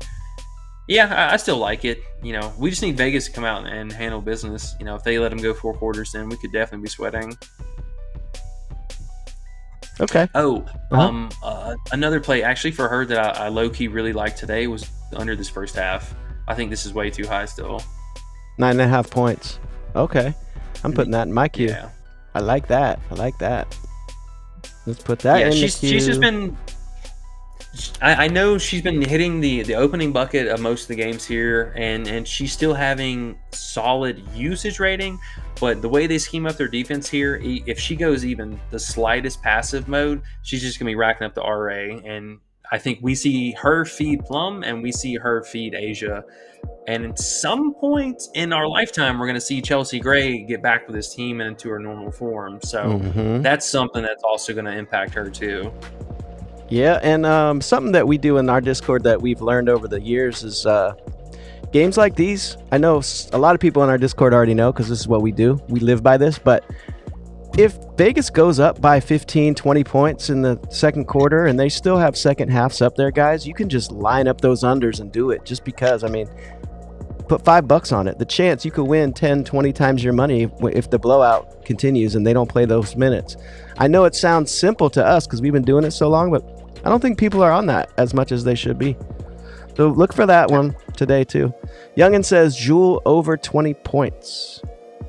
yeah, I still like it. You know, we just need Vegas to come out and handle business. You know, if they let them go 4 quarters, then we could definitely be sweating. Okay. Oh, another play actually for her that I low-key really liked today was under this first half. I think this is way too high still. 9.5 points. Okay. I'm putting that in my queue. Yeah. I like that. Let's put that in the queue. She's just been I know she's been hitting the opening bucket of most of the games here, and she's still having solid usage rating. But the way they scheme up their defense here, if she goes even the slightest passive mode, she's just gonna be racking up the RA. And I think we see her feed Plum, and we see her feed Asia. And at some point in our lifetime, we're going to see Chelsea Gray get back with this team and into her normal form. So that's something that's also going to impact her too. Yeah, and something that we do in our Discord that we've learned over the years is games like these. I know a lot of people in our Discord already know because this is what we do. We live by this. But if Vegas goes up by 15, 20 points in the second quarter and they still have second halves up there, guys, you can just line up those unders and do it just because. I mean, put $5 on it. The chance you could win 10, 20 times your money if the blowout continues and they don't play those minutes. I know it sounds simple to us because we've been doing it so long, but I don't think people are on that as much as they should be. So look for that one today too. Youngin says Jewel over 20 points.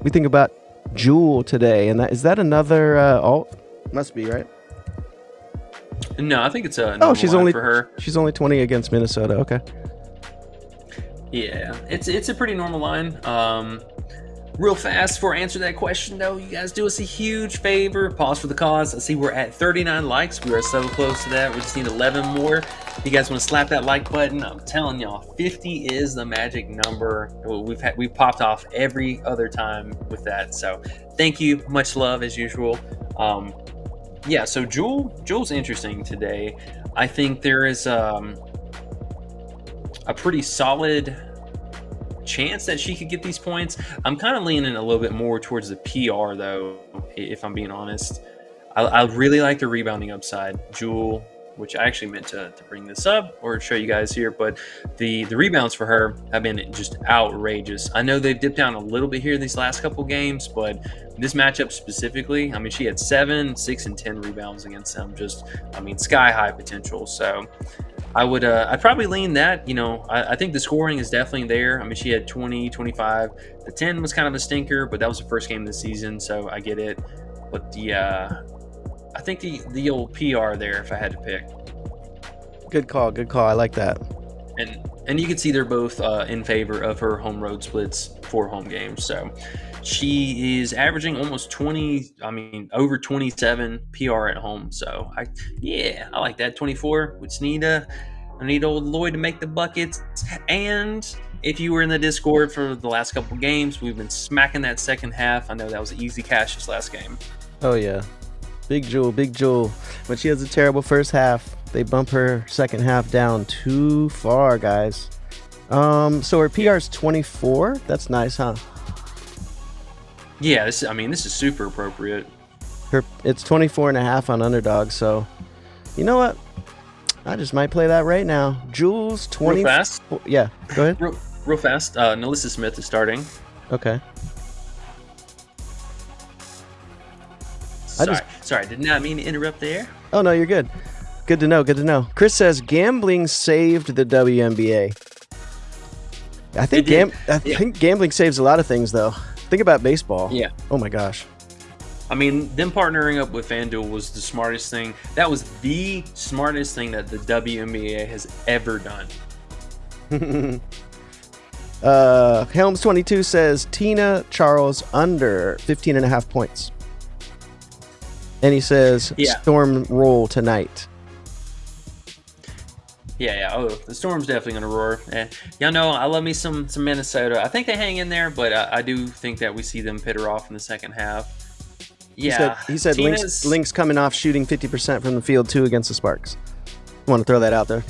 We think about Jewel today, and is that another alt? Must be, right? No, I think it's a normal she's line only for her. She's only 20 against Minnesota. Okay. Yeah, it's a pretty normal line. Real fast before I answer that question, though, you guys do us a huge favor. Pause for the cause. I see we're at 39 likes. We are so close to that. We just need 11 more. If you guys want to slap that like button, I'm telling y'all, 50 is the magic number. We've popped off every other time with that. So thank you. Much love as usual. Yeah, so Jewel's interesting today. I think there is a pretty solid chance that she could get these points. I'm kind of leaning a little bit more towards the PR though, if I'm being honest. I really like the rebounding upside. Jewel, which I actually meant to bring this up or show you guys here, but the rebounds for her have been just outrageous. I know they've dipped down a little bit here these last couple games, but this matchup specifically, I mean, she had 7, 6, and 10 rebounds against them. Just, I mean, sky high potential. So I'd probably lean that. You know, I think the scoring is definitely there. I mean, she had 20, 25. The 10 was kind of a stinker, but that was the first game of the season, so I get it. But I think the old PR there, if I had to pick. Good call. I like that. And you can see they're both in favor of her home road splits for home games. So she is averaging almost 20. I mean, over 27 PR at home. So I like that. 24. We just need old Lloyd to make the buckets. And if you were in the Discord for the last couple games, we've been smacking that second half. I know that was easy cash this last game. Oh yeah, Big Jewel. But she has a terrible first half. They bump her second half down too far, guys. So her PR is 24. That's nice, huh? Yeah, this is super appropriate. It's 24.5 on Underdog. So, you know what? I just might play that right now. Jules 20. Real fast. Yeah, go ahead. Real fast. Nalissa Smith is starting. Okay. Sorry, did not mean to interrupt there. Oh no, you're good. Good to know. Chris says gambling saved the WNBA. I think gambling saves a lot of things, though. Think about baseball. Yeah. Oh my gosh. I mean, them partnering up with FanDuel was the smartest thing. That was the smartest thing that the WNBA has ever done. Helms22 says Tina Charles under 15.5 points. And he says Storm roll tonight. Yeah. Oh, the Storm's definitely going to roar. And y'all know I love me some Minnesota. I think they hang in there, but I do think that we see them peter off in the second half. Yeah. He said Link's coming off shooting 50% from the field too against the Sparks. I want to throw that out there.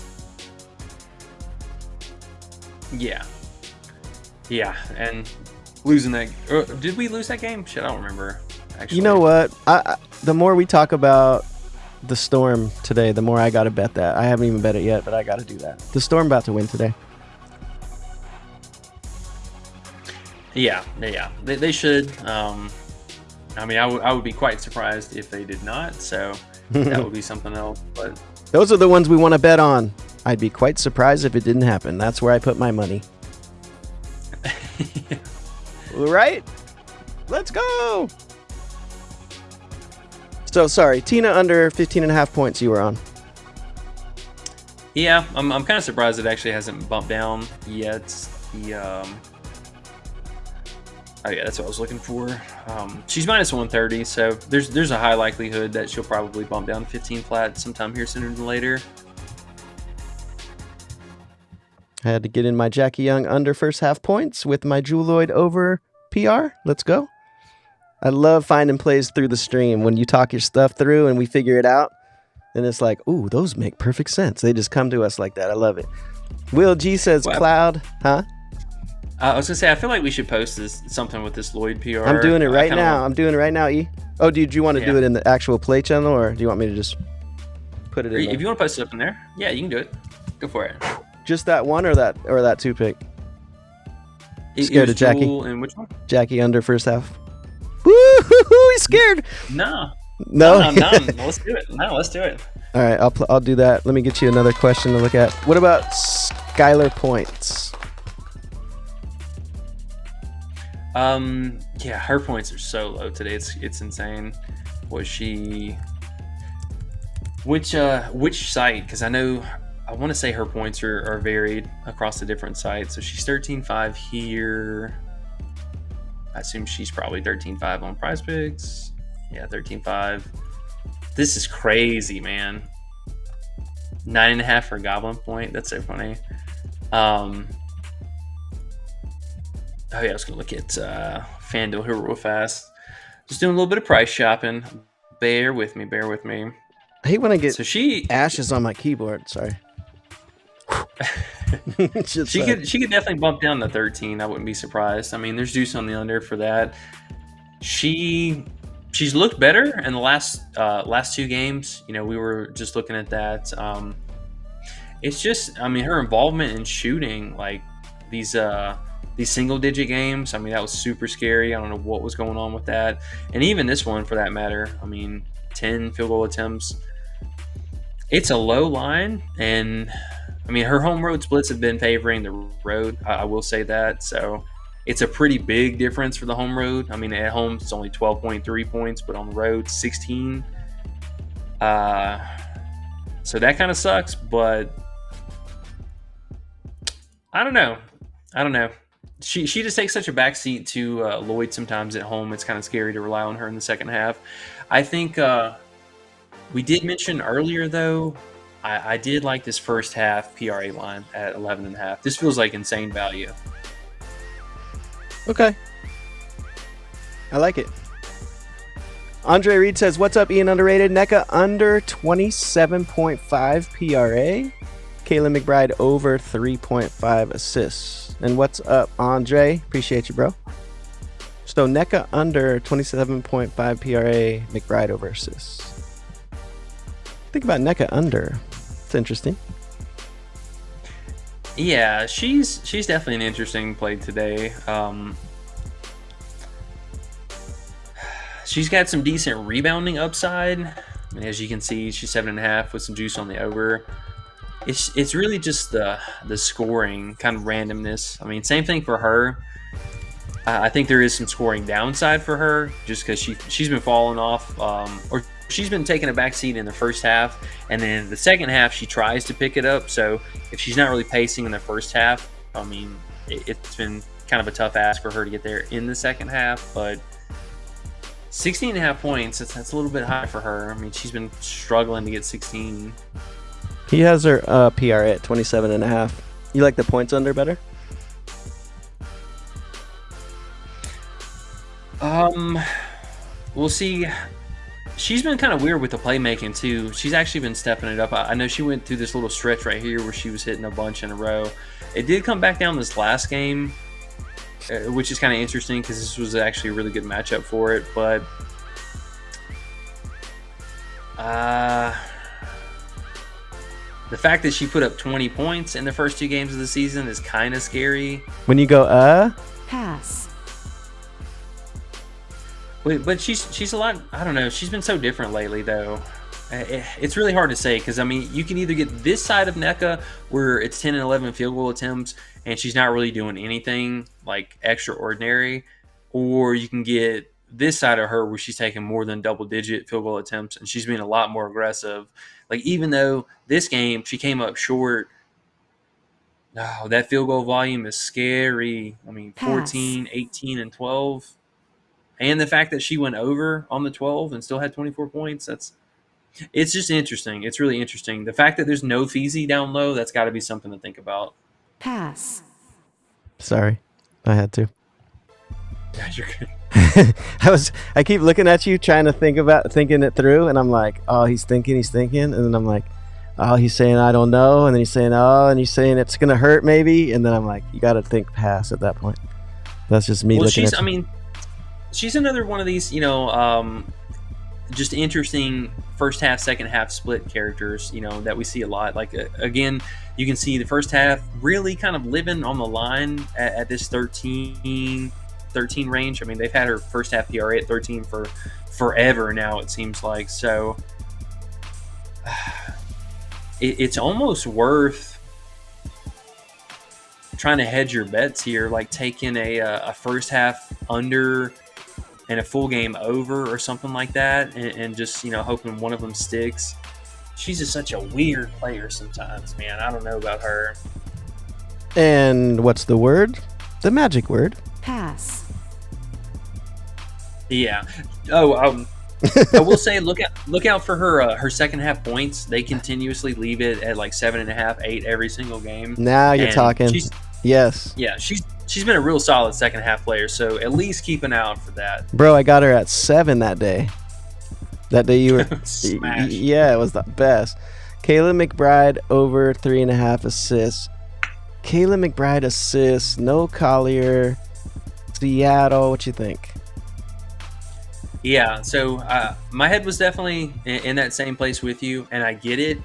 Yeah, and losing that. Did we lose that game? Shit, I don't remember. Actually, you know what? The more we talk about the Storm today, the more I got to bet that. I haven't even bet it yet, but I got to do that. The Storm about to win today. Yeah. They should. I mean, I would be quite surprised if they did not. So that would be something else. But those are the ones we want to bet on. I'd be quite surprised if it didn't happen. That's where I put my money. Yeah. Right? Let's go. So, sorry. Tina under 15.5 points you were on. Yeah, I'm kind of surprised it actually hasn't bumped down yet. The oh yeah, that's what I was looking for. She's minus 130, so there's a high likelihood that she'll probably bump down 15 flat sometime here sooner than later. I had to get in my Jackie Young under first half points with my Juloid over PR. Let's go. I love finding plays through the stream when you talk your stuff through and we figure it out. And it's like, ooh, those make perfect sense. They just come to us like that. I love it. Will G says Wow. Cloud, huh? I was gonna say I feel like we should post something with this Lloyd PR. I'm doing it right now. Want... I'm doing it right now, E. Oh, do you want to do Yeah. it in the actual play channel, or do you want me to just put it in? If you want to post it up in there, yeah, you can do it. Go for it. Just that one or that two pick? It Scared was of Jackie? Jewel and which one? Jackie under first half. Woo! He's scared. No. No. Let's do it. No, let's do it. All right, I'll do that. Let me get you another question to look at. What about Skylar points? Yeah, her points are so low today. It's insane. Was she? Which site? Because I want to say her points are varied across the different sites. So she's 13.5 here. I assume she's probably 13.5 on PrizePicks. Yeah, 13.5. This is crazy, man. 9.5 for Goblin Point. That's so funny. Oh yeah, I was gonna look at FanDuel here real fast. Just doing a little bit of price shopping. Bear with me. I hate when I get So she ashes on my keyboard. Sorry. she could definitely bump down to 13. I wouldn't be surprised. I mean, there's juice on the under for that. She's looked better in the last two games. You know, we were just looking at that. It's just, I mean, her involvement in shooting, like these single digit games, I mean, that was super scary. I don't know what was going on with that. And even this one for that matter, I mean, 10 field goal attempts. It's a low line, and I mean, her home road splits have been favoring the road. I will say that. So it's a pretty big difference for the home road. I mean, at home, it's only 12.3 points, but on the road, 16. So that kind of sucks, but I don't know. She just takes such a backseat to Lloyd sometimes at home. It's kind of scary to rely on her in the second half. I think we did mention earlier, though, I did like this first half PRA line at 11.5. This feels like insane value. Okay. I like it. Andre Reed says, what's up, Ian Underrated? NECA under 27.5 PRA. Kayla McBride over 3.5 assists. And what's up, Andre? Appreciate you, bro. So NECA under 27.5 PRA, McBride over assists. Think about NECA under. It's interesting. Yeah, she's definitely an interesting play today. She's got some decent rebounding upside. I mean, as you can see, she's 7.5 with some juice on the over. It's really just the scoring kind of randomness. I mean, same thing for her. I think there is some scoring downside for her just because she's been falling off, or she's been taking a backseat in the first half, and then the second half she tries to pick it up. So if she's not really pacing in the first half, I mean, it's been kind of a tough ask for her to get there in the second half. But 16.5 points, that's a little bit high for her. I mean, she's been struggling to get 16. He has her PRA at 27.5. You like the points under better? We'll see. She's been kind of weird with the playmaking too. She's actually been stepping it up. I know she went through this little stretch right here where she was hitting a bunch in a row. It did come back down this last game, which is kind of interesting because this was actually a really good matchup for it. But the fact that she put up 20 points in the first two games of the season is kind of scary. When you go, Pass. But she's a lot. I don't know. She's been so different lately, though. It's really hard to say because I mean, you can either get this side of NECA where it's 10 and 11 field goal attempts and she's not really doing anything like extraordinary, or you can get this side of her where she's taking more than double-digit field goal attempts, and she's being a lot more aggressive. Like, even though this game she came up short, that field goal volume is scary. I mean, Pass. 14, 18, and 12. And the fact that she went over on the 12 and still had 24 points, it's just interesting. It's really interesting. The fact that there's no Feezy down low, that's got to be something to think about. Pass. Sorry, I had to. Yeah, you're good. I keep looking at you trying to thinking it through, and I'm like, oh, he's thinking, and then I'm like, oh, he's saying I don't know, and then he's saying and he's saying it's gonna hurt maybe, and then I'm like, you got to think pass at that point. That's just me looking at you. She's another one of these, just interesting first half, second half split characters, that we see a lot. Like, again, you can see the first half really kind of living on the line at this 13 range. I mean, they've had her first half PRA at 13 for forever now, it seems like. So it's almost worth trying to hedge your bets here, like taking a first half under and a full game over or something like that, and just hoping one of them sticks. She's just such a weird player sometimes, man. I don't know about her. And what's the word? The magic word. Pass. Yeah. I will say, look out for her second half points. They continuously leave it at like 7.5, 8 every single game. Now you're talking. Yes. Yeah, she's been a real solid second half player. So at least keep an eye out for that. Bro, I got her at 7 that day. That day you were Smash. Yeah, it was the best. Kayla McBride over 3.5 assists. Kayla McBride assists. No Collier. Seattle. What you think? Yeah, so my head was definitely in that same place with you, and I get it.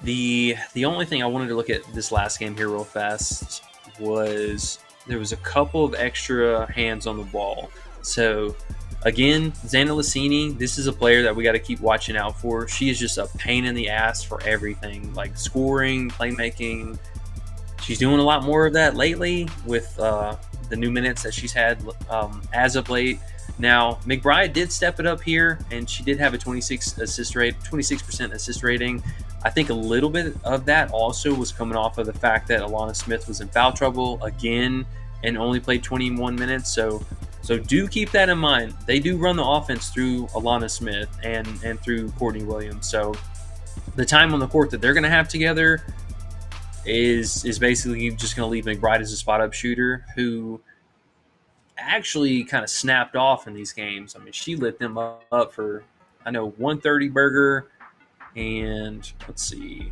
The only thing I wanted to look at this last game here real fast was there was a couple of extra hands on the ball. So, again, Xana Lassini, this is a player that we got to keep watching out for. She is just a pain in the ass for everything, like scoring, playmaking. She's doing a lot more of that lately with the new minutes that she's had as of late. Now, McBride did step it up here, and she did have a 26% assist rating. I think a little bit of that also was coming off of the fact that Alana Smith was in foul trouble again and only played 21 minutes. So do keep that in mind. They do run the offense through Alana Smith and through Courtney Williams. So the time on the court that they're going to have together is basically just going to leave McBride as a spot-up shooter who actually kind of snapped off in these games. I mean, she lit them up for, 130 burger, and let's see.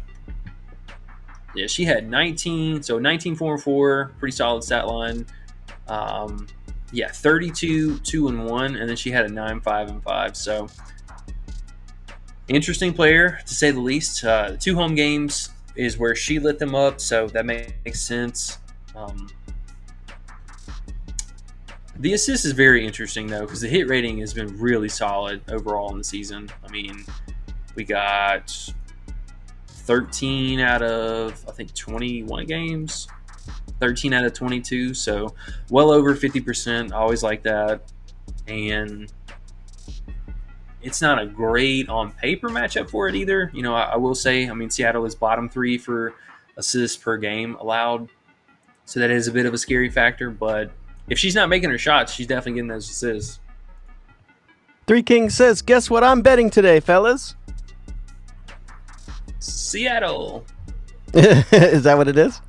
Yeah, she had 19, so 19, 4, and 4, pretty solid stat line. 32, 2, and 1, and then she had a 9, 5, and 5. So interesting player, to say the least. 2 home games is where she lit them up, so that makes sense. The assist is very interesting, though, because the hit rating has been really solid overall in the season. I mean, we got 13 out of, I think, 21 games. 13 out of 22, so well over 50%. I always like that. And it's not a great on paper matchup for it either. I will say, Seattle is bottom 3 for assists per game allowed, so that is a bit of a scary factor. But if she's not making her shots, she's definitely getting those assists. Three Kings says, guess what I'm betting today, fellas? Seattle. Is that what it is?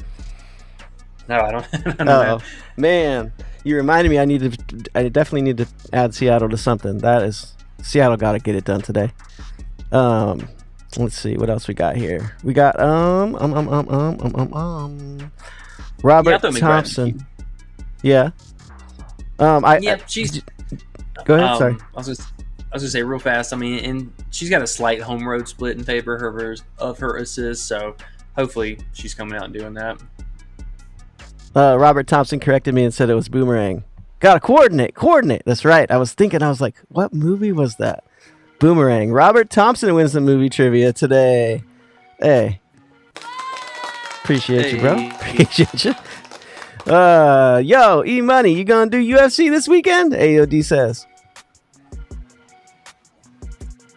No, I don't know. Man, you reminded me. I definitely need to add Seattle to something. Seattle got to get it done today. Let's see what else we got here. We got Robert Thompson. Yeah. She's. Go ahead. Sorry. I was gonna say real fast. And she's got a slight home road split in favor of her assists. So hopefully she's coming out and doing that. Robert Thompson corrected me and said it was Boomerang. Gotta coordinate. That's right. I was like, what movie was that? Boomerang. Robert Thompson wins the movie trivia today. Hey. Appreciate you, bro. Appreciate you. Yo, E Money, you gonna do UFC this weekend? AOD says.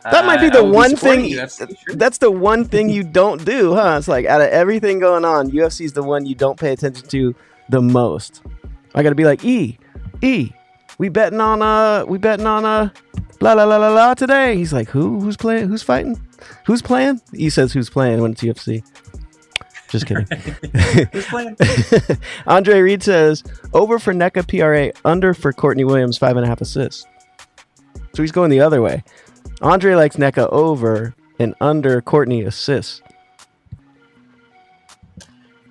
That might be the one thing. UFC, sure. That's the one thing you don't do, huh? It's like out of everything going on, UFC is the one you don't pay attention to the most. I gotta be like, E, we betting on la la la la la today. He's like, who's playing? Who's fighting? Who's playing? He says who's playing when it's UFC. Just kidding. Who's playing? Andre Reed says over for NECA PRA, under for Courtney Williams 5.5 assists. So he's going the other way. Andre likes NECA over and under Courtney assists.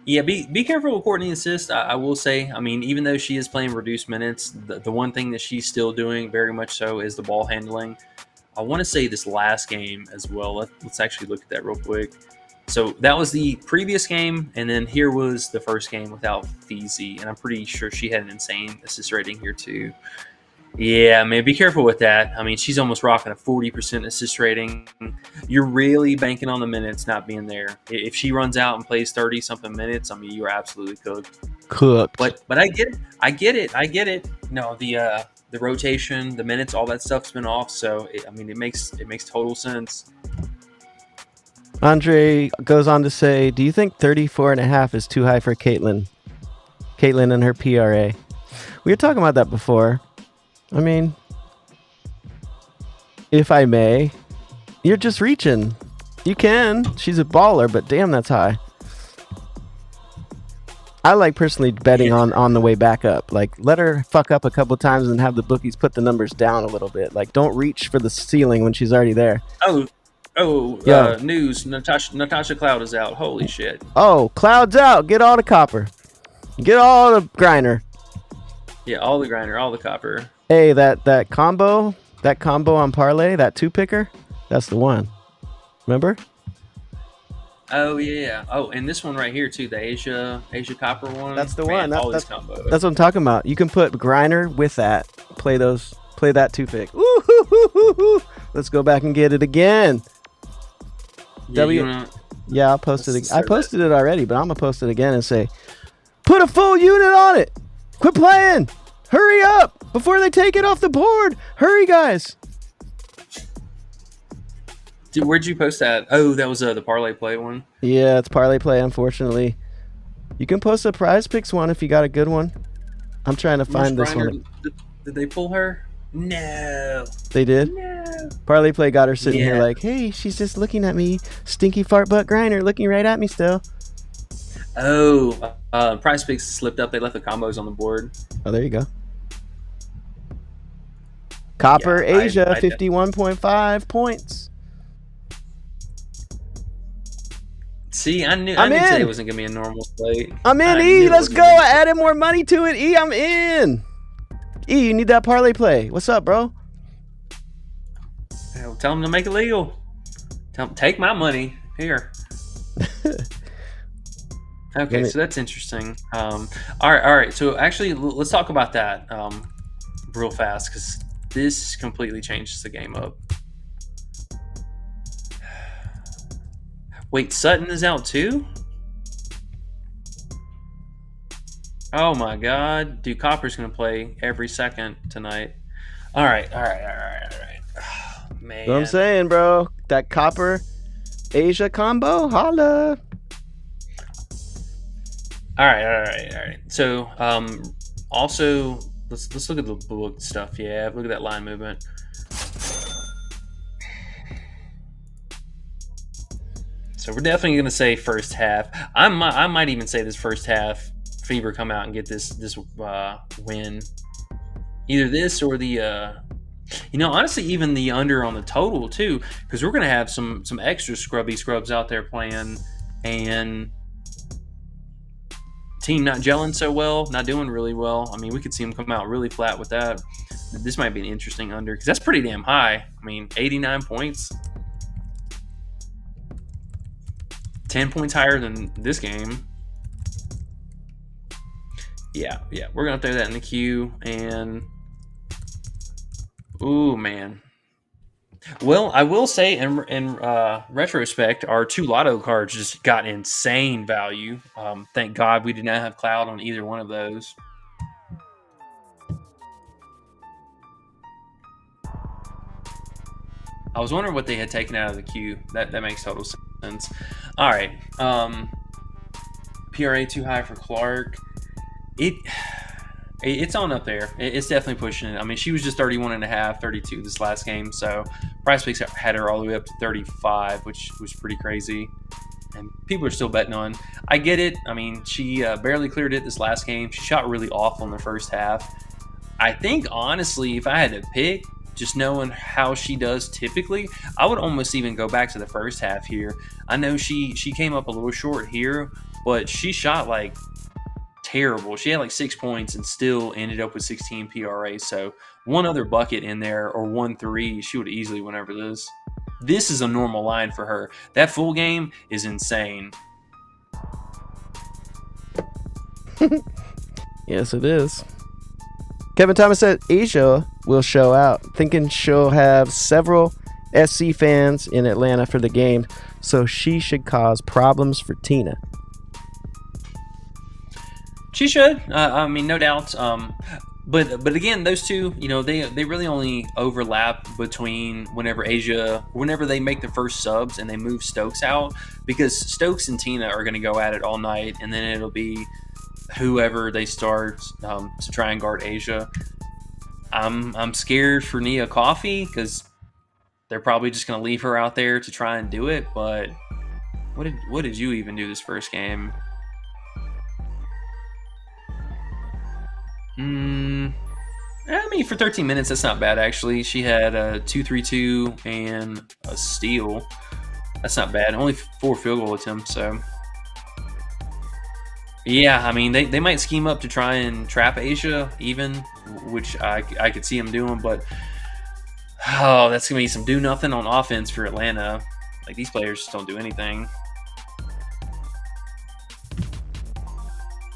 Yeah, be careful with Courtney assists. I will say, I mean, even though she is playing reduced minutes, the one thing that she's still doing very much so is the ball handling. I want to say this last game as well. Let's actually look at that real quick. So that was the previous game, and then here was the first game without Feezy, and I'm pretty sure she had an insane assist rating here too. Yeah, man, be careful with that. I mean, she's almost rocking a 40% assist rating. You're really banking on the minutes not being there. If she runs out and plays 30-something minutes, I mean, you're absolutely cooked. But I get it. No, the rotation, the minutes, all that stuff's been off. So it makes total sense. Andre goes on to say, do you think 34.5 is too high for Caitlin? Caitlin and her PRA. We were talking about that before. I mean, if I may, you're just reaching. You can. She's a baller, but damn, that's high. I like personally betting on the way back up. Like, let her fuck up a couple times and have the bookies put the numbers down a little bit. Like, don't reach for the ceiling when she's already there. News. Natasha Cloud is out. Holy shit. Oh, Cloud's out. Get all the copper. Get all the grinder. Yeah, all the grinder, all the copper. Hey, that combo on parlay, that 2-picker, that's the one. Remember? Oh yeah. Oh, and this one right here too, the Asia copper one. That's the Man, one. all these combos. That's what I'm talking about. You can put grinder with that. Play that 2-pick. Ooh, let's go back and get it again. Yeah, Yeah, I'll post it. I posted it already, but I'm gonna post it again and say, put a full unit on it. Quit playing. Hurry up before they take it off the board. Hurry, guys. Dude, where'd you post that? Oh, that was the parlay play one. Yeah, it's parlay play, unfortunately. You can post a PrizePicks one if you got a good one. I'm trying to find this one. Did they pull her? No. They did? No. Parlay play got her sitting here like, hey, she's just looking at me. Stinky fart butt grinder looking right at me still. Oh, PrizePicks slipped up. They left the combos on the board. Oh, there you go. Copper Yeah, Asia, I 51.5 points. See, I knew I'm today in. wasn't gonna be a normal slate. I'm in, I knew E. it Let's wasn't go. gonna I added more money to it. E, I'm in. E, you need that parlay play. What's up, bro? Hell, tell them to make it legal. Tell them, take my money here. Okay, so that's interesting. All right. So actually, let's talk about that real fast because this completely changes the game up. Wait, Sutton is out too? Oh my God, dude! Copper's gonna play every second tonight. All right. Oh, man, That's what I'm saying, bro. That Copper Asia combo, holla. All right. So, also, let's look at the book stuff. Yeah, look at that line movement. So we're definitely gonna say first half. I might even say this first half. Fever come out and get this win. Either this or the honestly even the under on the total too, because we're gonna have some extra scrubs out there playing and. Team not gelling so well, not doing really well. I mean, we could see them come out really flat with that. This might be an interesting under because that's pretty damn high. I mean, 89 points. 10 points higher than this game. Yeah. We're going to throw that in the queue. And, ooh, man. Well, I will say in retrospect, our 2 lotto cards just got insane value. Thank God we did not have cloud on either one of those. I was wondering what they had taken out of the queue. That makes total sense. All right. PRA too high for Clark. It's on up there. It's definitely pushing it. I mean, she was just 31.5, 32 this last game. So PrizePicks had her all the way up to 35, which was pretty crazy. And people are still betting on. I get it. I mean, she barely cleared it this last game. She shot really awful in the first half. I think, honestly, if I had to pick, just knowing how she does typically, I would almost even go back to the first half here. I know she came up a little short here, but she shot like terrible. She had like 6 points and still ended up with 16 PRA. So one other bucket in there or 1-3, she would easily win over this. This is a normal line for her. That full game is insane. Yes, it is. Kevin Thomas said Asia will show out, thinking she'll have several SC fans in Atlanta for the game, so she should cause problems for Tina. She should. I mean, no doubt. But again, those two, you know, they really only overlap between whenever they make the first subs and they move Stokes out, because Stokes and Tina are going to go at it all night, and then it'll be whoever they start to try and guard Asia. I'm scared for Nia Coffee because they're probably just going to leave her out there to try and do it. But what did you even do this first game? I mean, for 13 minutes, that's not bad, actually. She had a 2-3-2 and a steal. That's not bad. Only 4 field goal attempts, so. Yeah, I mean, they might scheme up to try and trap Asia even, which I could see them doing, but that's going to be some do-nothing on offense for Atlanta. Like, these players just don't do anything.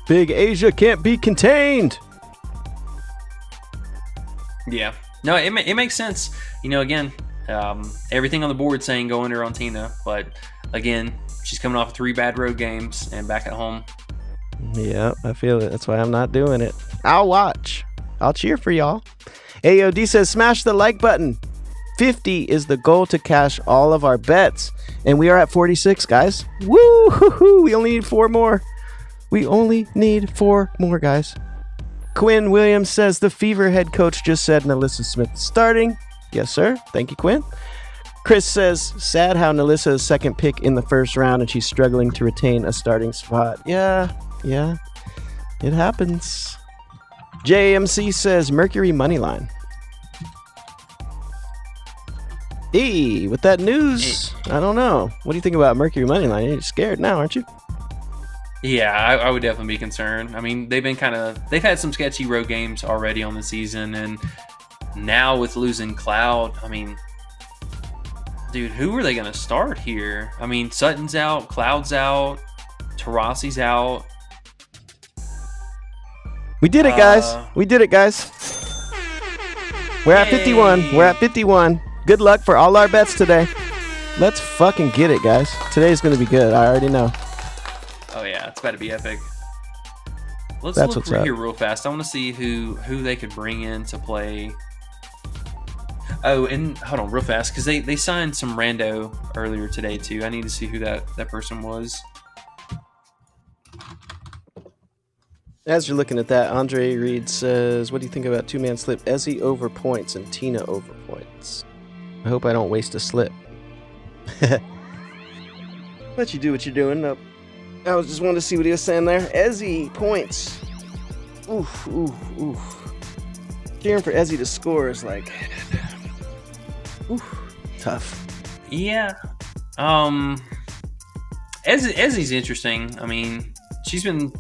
Big Asia can't be contained. Yeah. No, it makes sense. You know, again, everything on the board saying go under on Tina, but again, she's coming off 3 bad road games and back at home. Yeah, I feel it. That's why I'm not doing it. I'll watch. I'll cheer for y'all. AOD says, smash the like button. 50 is the goal to cash all of our bets. And we are at 46, guys. Woo! We only need 4 more. We only need 4 more, guys. Quinn Williams says, the Fever head coach just said Nalissa Smith is starting. Yes, sir. Thank you, Quinn. Chris says, sad how Nalissa is second pick in the first round and she's struggling to retain a starting spot. Yeah, it happens. JMC says, Mercury Moneyline. Hey, with that news, I don't know. What do you think about Mercury Moneyline? You're scared now, aren't you? Yeah, I would definitely be concerned. I mean, they've had some sketchy road games already on the season, and now with losing Cloud, I mean, dude, who are they going to start here? I mean, Sutton's out, Cloud's out, Tarasi's out. We did it, guys. We did it, guys. We're at 51. We're at 51. Good luck for all our bets today. Let's fucking get it, guys. Today's going to be good. I already know. Oh, yeah. It's about to be epic. Let's That's look what's through up. here real fast. I want to see who they could bring in to play. Oh, and hold on real fast, because they signed some rando earlier today, too. I need to see who that person was. As you're looking at that, Andre Reed says, what do you think about two-man slip? Ezzy over points and Tina over points. I hope I don't waste a slip. Let you do what you're doing. Nope. I was just wanting to see what he was saying there. Ezzy points. Oof, oof, oof. Cheering for Ezzy to score is like, oof, tough. Yeah. Ezzy's interesting. I mean, she's been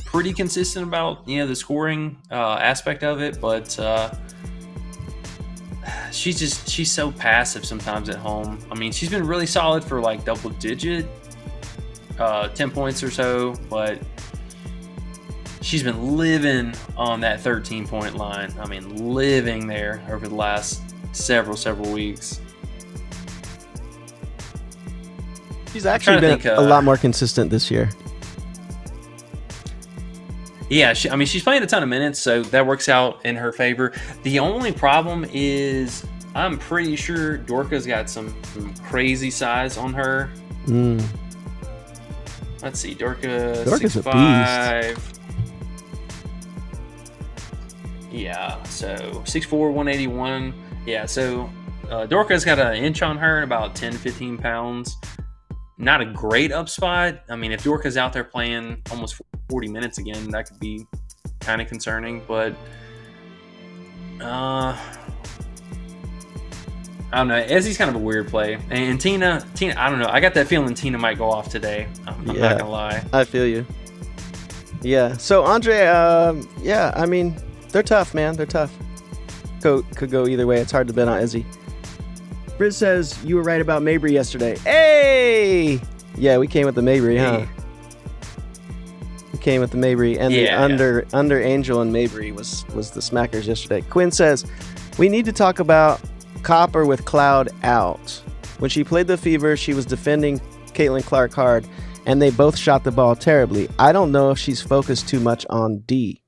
pretty consistent about, the scoring aspect of it, but she's so passive sometimes at home. I mean, she's been really solid for like double digit 10 points or so, but she's been living on that 13-point line. I mean, living there over the last several weeks. She's actually been a lot more consistent this year. Yeah, she's playing a ton of minutes, so that works out in her favor. The only problem is I'm pretty sure Dorka's got some crazy size on her. Let's see, Dorka's a 6'5". Yeah, so 6'4", 181. Yeah, so Dorka's got an inch on her and about 10, 15 pounds. Not a great up spot. I mean, if Dorka's out there playing almost 40 minutes again, that could be kind of concerning. But I don't know. Ezzy's kind of a weird play. And Tina, I don't know. I got that feeling Tina might go off today. I'm not going to lie. I feel you. Yeah. So, Andre, I mean, they're tough, man. They're tough. Could go either way. It's hard to bet on Ezzy. Briz says you were right about Mabry yesterday. Hey! Yeah, we came with the Mabry, huh? We came with the Mabry, and the under Angel and Mabry was the smackers yesterday. Quinn says we need to talk about Copper with Cloud out. When she played the Fever, she was defending Caitlin Clark hard, and they both shot the ball terribly. I don't know if she's focused too much on D.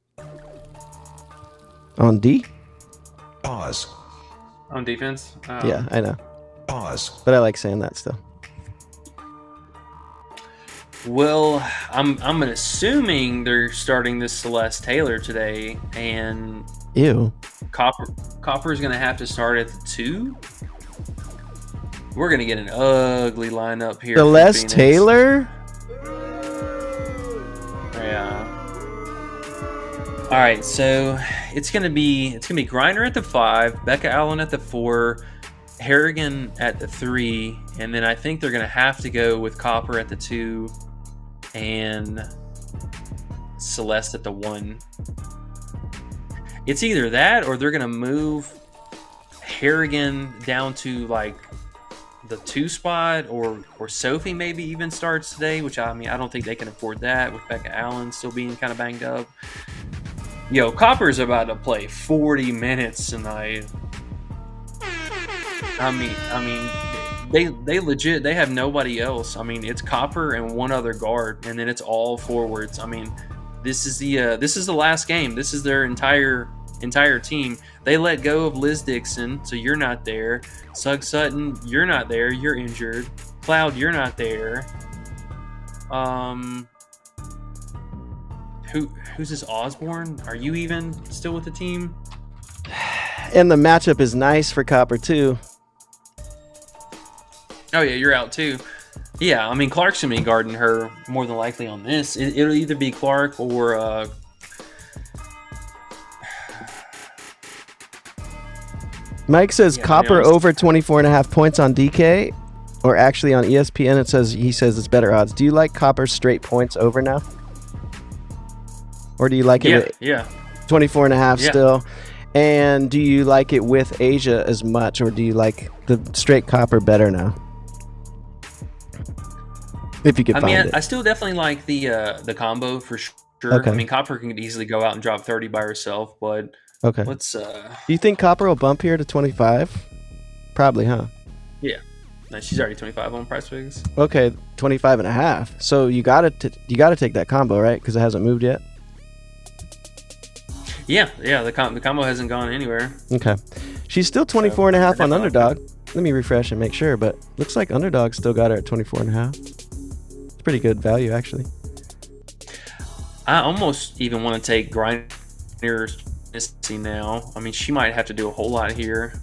On D? Pause. On defense? Yeah, I know. Pause. But I like saying that still. Well, I'm assuming they're starting this Celeste Taylor today, and Ew. Copper's going to have to start at the 2. We're going to get an ugly lineup here. Celeste Taylor? Yeah. All right, so it's gonna be Griner at the 5, Becca Allen at the 4, Harrigan at the 3, and then I think they're gonna have to go with Copper at the 2 and Celeste at the 1. It's either that or they're gonna move Harrigan down to like the 2 spot, or Sophie maybe even starts today, which I mean I don't think they can afford that with Becca Allen still being kind of banged up. Yo, Copper's about to play 40 minutes tonight. I mean, they legit, they have nobody else. I mean, it's Copper and one other guard, and then it's all forwards. I mean, this is the last game. This is their entire team. They let go of Liz Dixon, so you're not there. Sug Sutton, you're not there. You're injured. Cloud, you're not there. Who's this Osborne? Are you even still with the team? And the matchup is nice for Copper too. Oh yeah, you're out too. Yeah, I mean Clark's gonna be guarding her more than likely on this. It'll either be Clark or Mike says Copper over 24.5 points on DK, or actually on ESPN he says it's better odds. Do you like Copper's straight points over now? Or do you like it at 24.5 still? And do you like it with Asia as much, or do you like the straight Copper better now? If you could find it. I still definitely like the combo for sure. Okay. I mean, Copper can easily go out and drop 30 by herself, but let's. Do you think Copper will bump here to 25? Probably, huh? Yeah. No, she's already 25 on PrizePicks. Okay, 25.5. So you gotta take that combo, right? Because it hasn't moved yet. Yeah. The combo hasn't gone anywhere. Okay, she's still 24.5 on Underdog. Let me refresh and make sure, but looks like Underdog still got her at 24.5. It's pretty good value, actually. I almost even want to take Griner's now. I mean, she might have to do a whole lot here.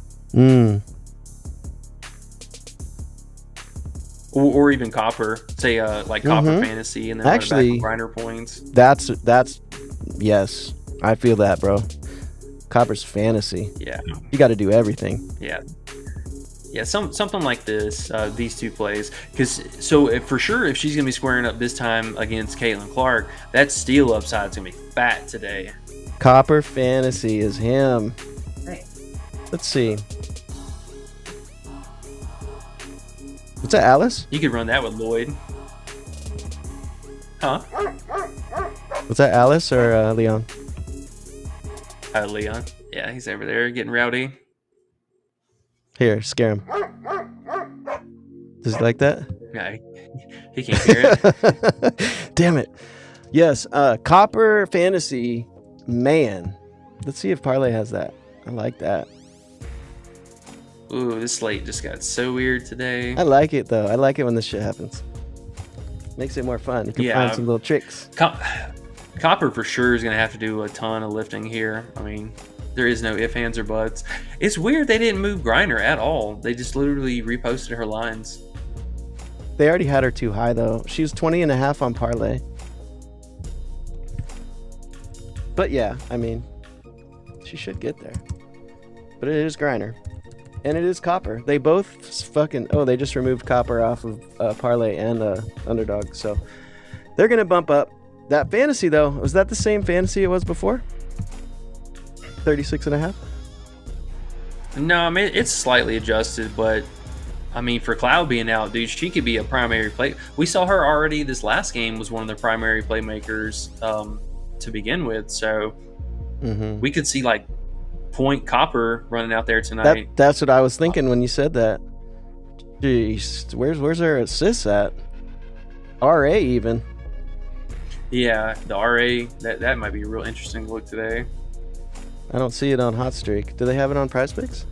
Or even Copper. Say like Copper Fantasy, and then actually Griner points. That's yes. I feel that, bro. Copper's Fantasy. Yeah. You got to do everything. Yeah. Yeah, something like this, these two plays. If for sure, if she's going to be squaring up this time against Caitlin Clark, that steal upside is going to be fat today. Copper Fantasy is him. Hey. Let's see. What's that, Alice? You could run that with Lloyd. Huh? What's that, Alice or Leon? Leon. Yeah, he's over there getting rowdy. Here, scare him. Does he like that? Yeah, he can't hear it. Damn it. Yes, Copper Fantasy, man. Let's see if Parlay has that. I like that. Ooh, this slate just got so weird today. I like it, though. I like it when this shit happens. Makes it more fun. You can find some little tricks. Copper for sure is going to have to do a ton of lifting here. I mean, there is no ifs, ands, or buts. It's weird they didn't move Griner at all. They just literally reposted her lines. They already had her too high, though. She was 20.5 on Parlay. But yeah, I mean, she should get there. But it is Griner. And it is Copper. They both fucking... Oh, they just removed Copper off of Parlay and Underdog. So they're going to bump up. That fantasy, though, was that the same fantasy it was before? 36.5? No, I mean, it's slightly adjusted, but... I mean, for Cloud being out, dude, she could be a primary play. We saw her already this last game was one of the primary playmakers to begin with. So we could see like point Copper running out there tonight. That's what I was thinking when you said that. Jeez, where's her assists at? RA even. Yeah, the RA that might be a real interesting look today. I don't see it on Hot Streak. Do they have it on PrizePicks?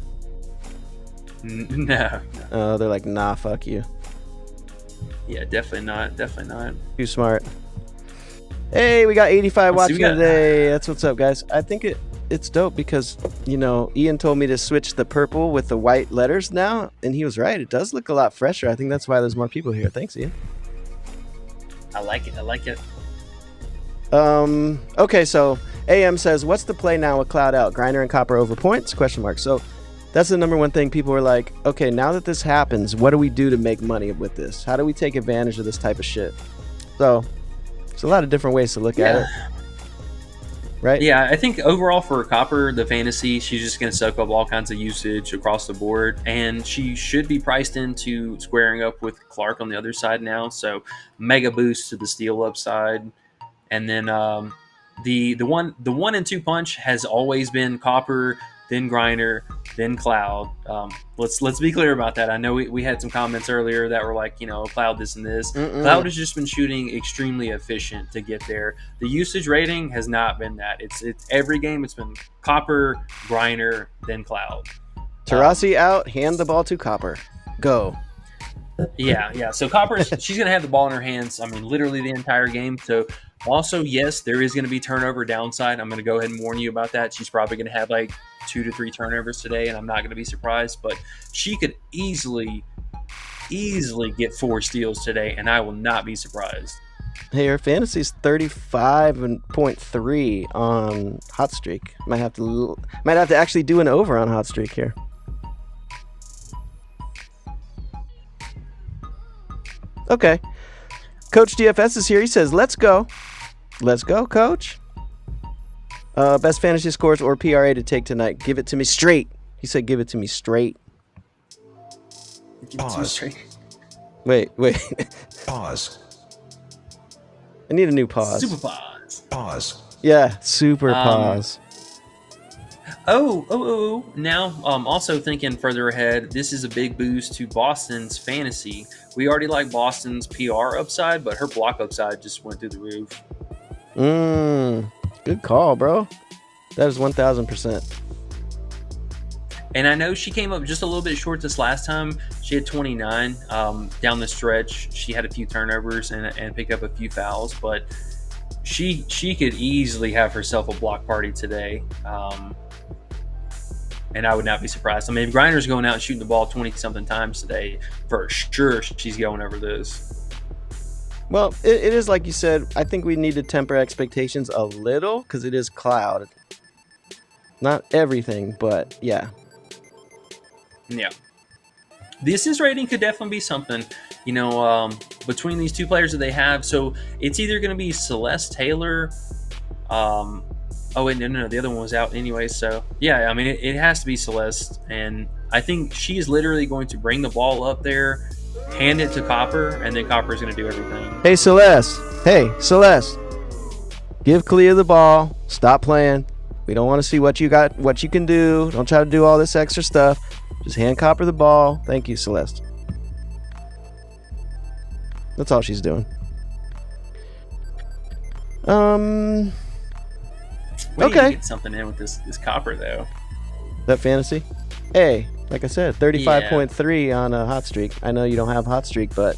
No. Oh, they're like, nah, fuck you. Yeah, definitely not. Definitely not. Too smart. Hey, we got 85 watching today. That's what's up, guys. I think it's dope because, you know, Ian told me to switch the purple with the white letters now, and he was right. It does look a lot fresher. I think that's why there's more people here. Thanks, Ian. I like it. I like it. Okay, so AM says, what's the play now with Cloud out? Griner and Copper over points? Question mark. So that's the number one thing. People are like, okay, now that this happens, what do we do to make money with this? How do we take advantage of this type of shit? So there's a lot of different ways to look at it. Right? Yeah, I think overall for Copper, the fantasy, she's just going to soak up all kinds of usage across the board. And she should be priced into squaring up with Clark on the other side now. So mega boost to the steal upside. And then the 1 and 2 punch has always been Copper, then Griner, then Cloud. Let's be clear about that. I know we had some comments earlier that were like, you know, Cloud this and this. Cloud has just been shooting extremely efficient to get there. The usage rating has not been that. It's every game it's been Copper, Griner, then Cloud. Taurasi out, hand the ball to Copper. Go. Yeah. So Copper, she's going to have the ball in her hands, I mean, literally the entire game. So also, yes, there is going to be turnover downside. I'm going to go ahead and warn you about that. She's probably going to have like 2 to 3 turnovers today, and I'm not going to be surprised. But she could easily get 4 steals today, and I will not be surprised. Hey, her fantasy's 35.3 on Hot Streak. Might have to actually do an over on Hot Streak here. Okay. Coach DFS is here. He says, let's go. Let's go, Coach. Best fantasy scores or PRA to take tonight. Give it to me straight. He said, give it to me straight. Pause. Wait. Pause. I need a new pause. Super pause. Pause. Yeah, super pause. Oh. Now, also thinking further ahead, this is a big boost to Boston's fantasy. We already like Boston's PR upside, but her block upside just went through the roof. Good call, bro. That is 1,000%. And I know she came up just a little bit short this last time. She had 29 down the stretch. She had a few turnovers and picked up a few fouls, but she could easily have herself a block party today. And I would not be surprised. I mean, if Griner's going out and shooting the ball 20-something times today, for sure she's going over this. Well, it is like you said. I think we need to temper expectations a little because it is Cloud. Not everything, but yeah. Yeah. The assist rating could definitely be something, you know, between these two players that they have. So it's either going to be Celeste Taylor. Oh, wait, no. The other one was out anyway. So, yeah, I mean, it has to be Celeste. And I think she is literally going to bring the ball up there, hand it to Copper, and then Copper is going to do everything. Hey, Celeste. Give Kalia the ball. Stop playing. We don't want to see what you got, what you can do. Don't try to do all this extra stuff. Just hand copper the ball. Thank you, Celeste. That's all she's doing. We need to Okay. get something in with this copper though. That fantasy? Hey, like I said, 35.3 on a hot streak. I know you don't have hot streak, but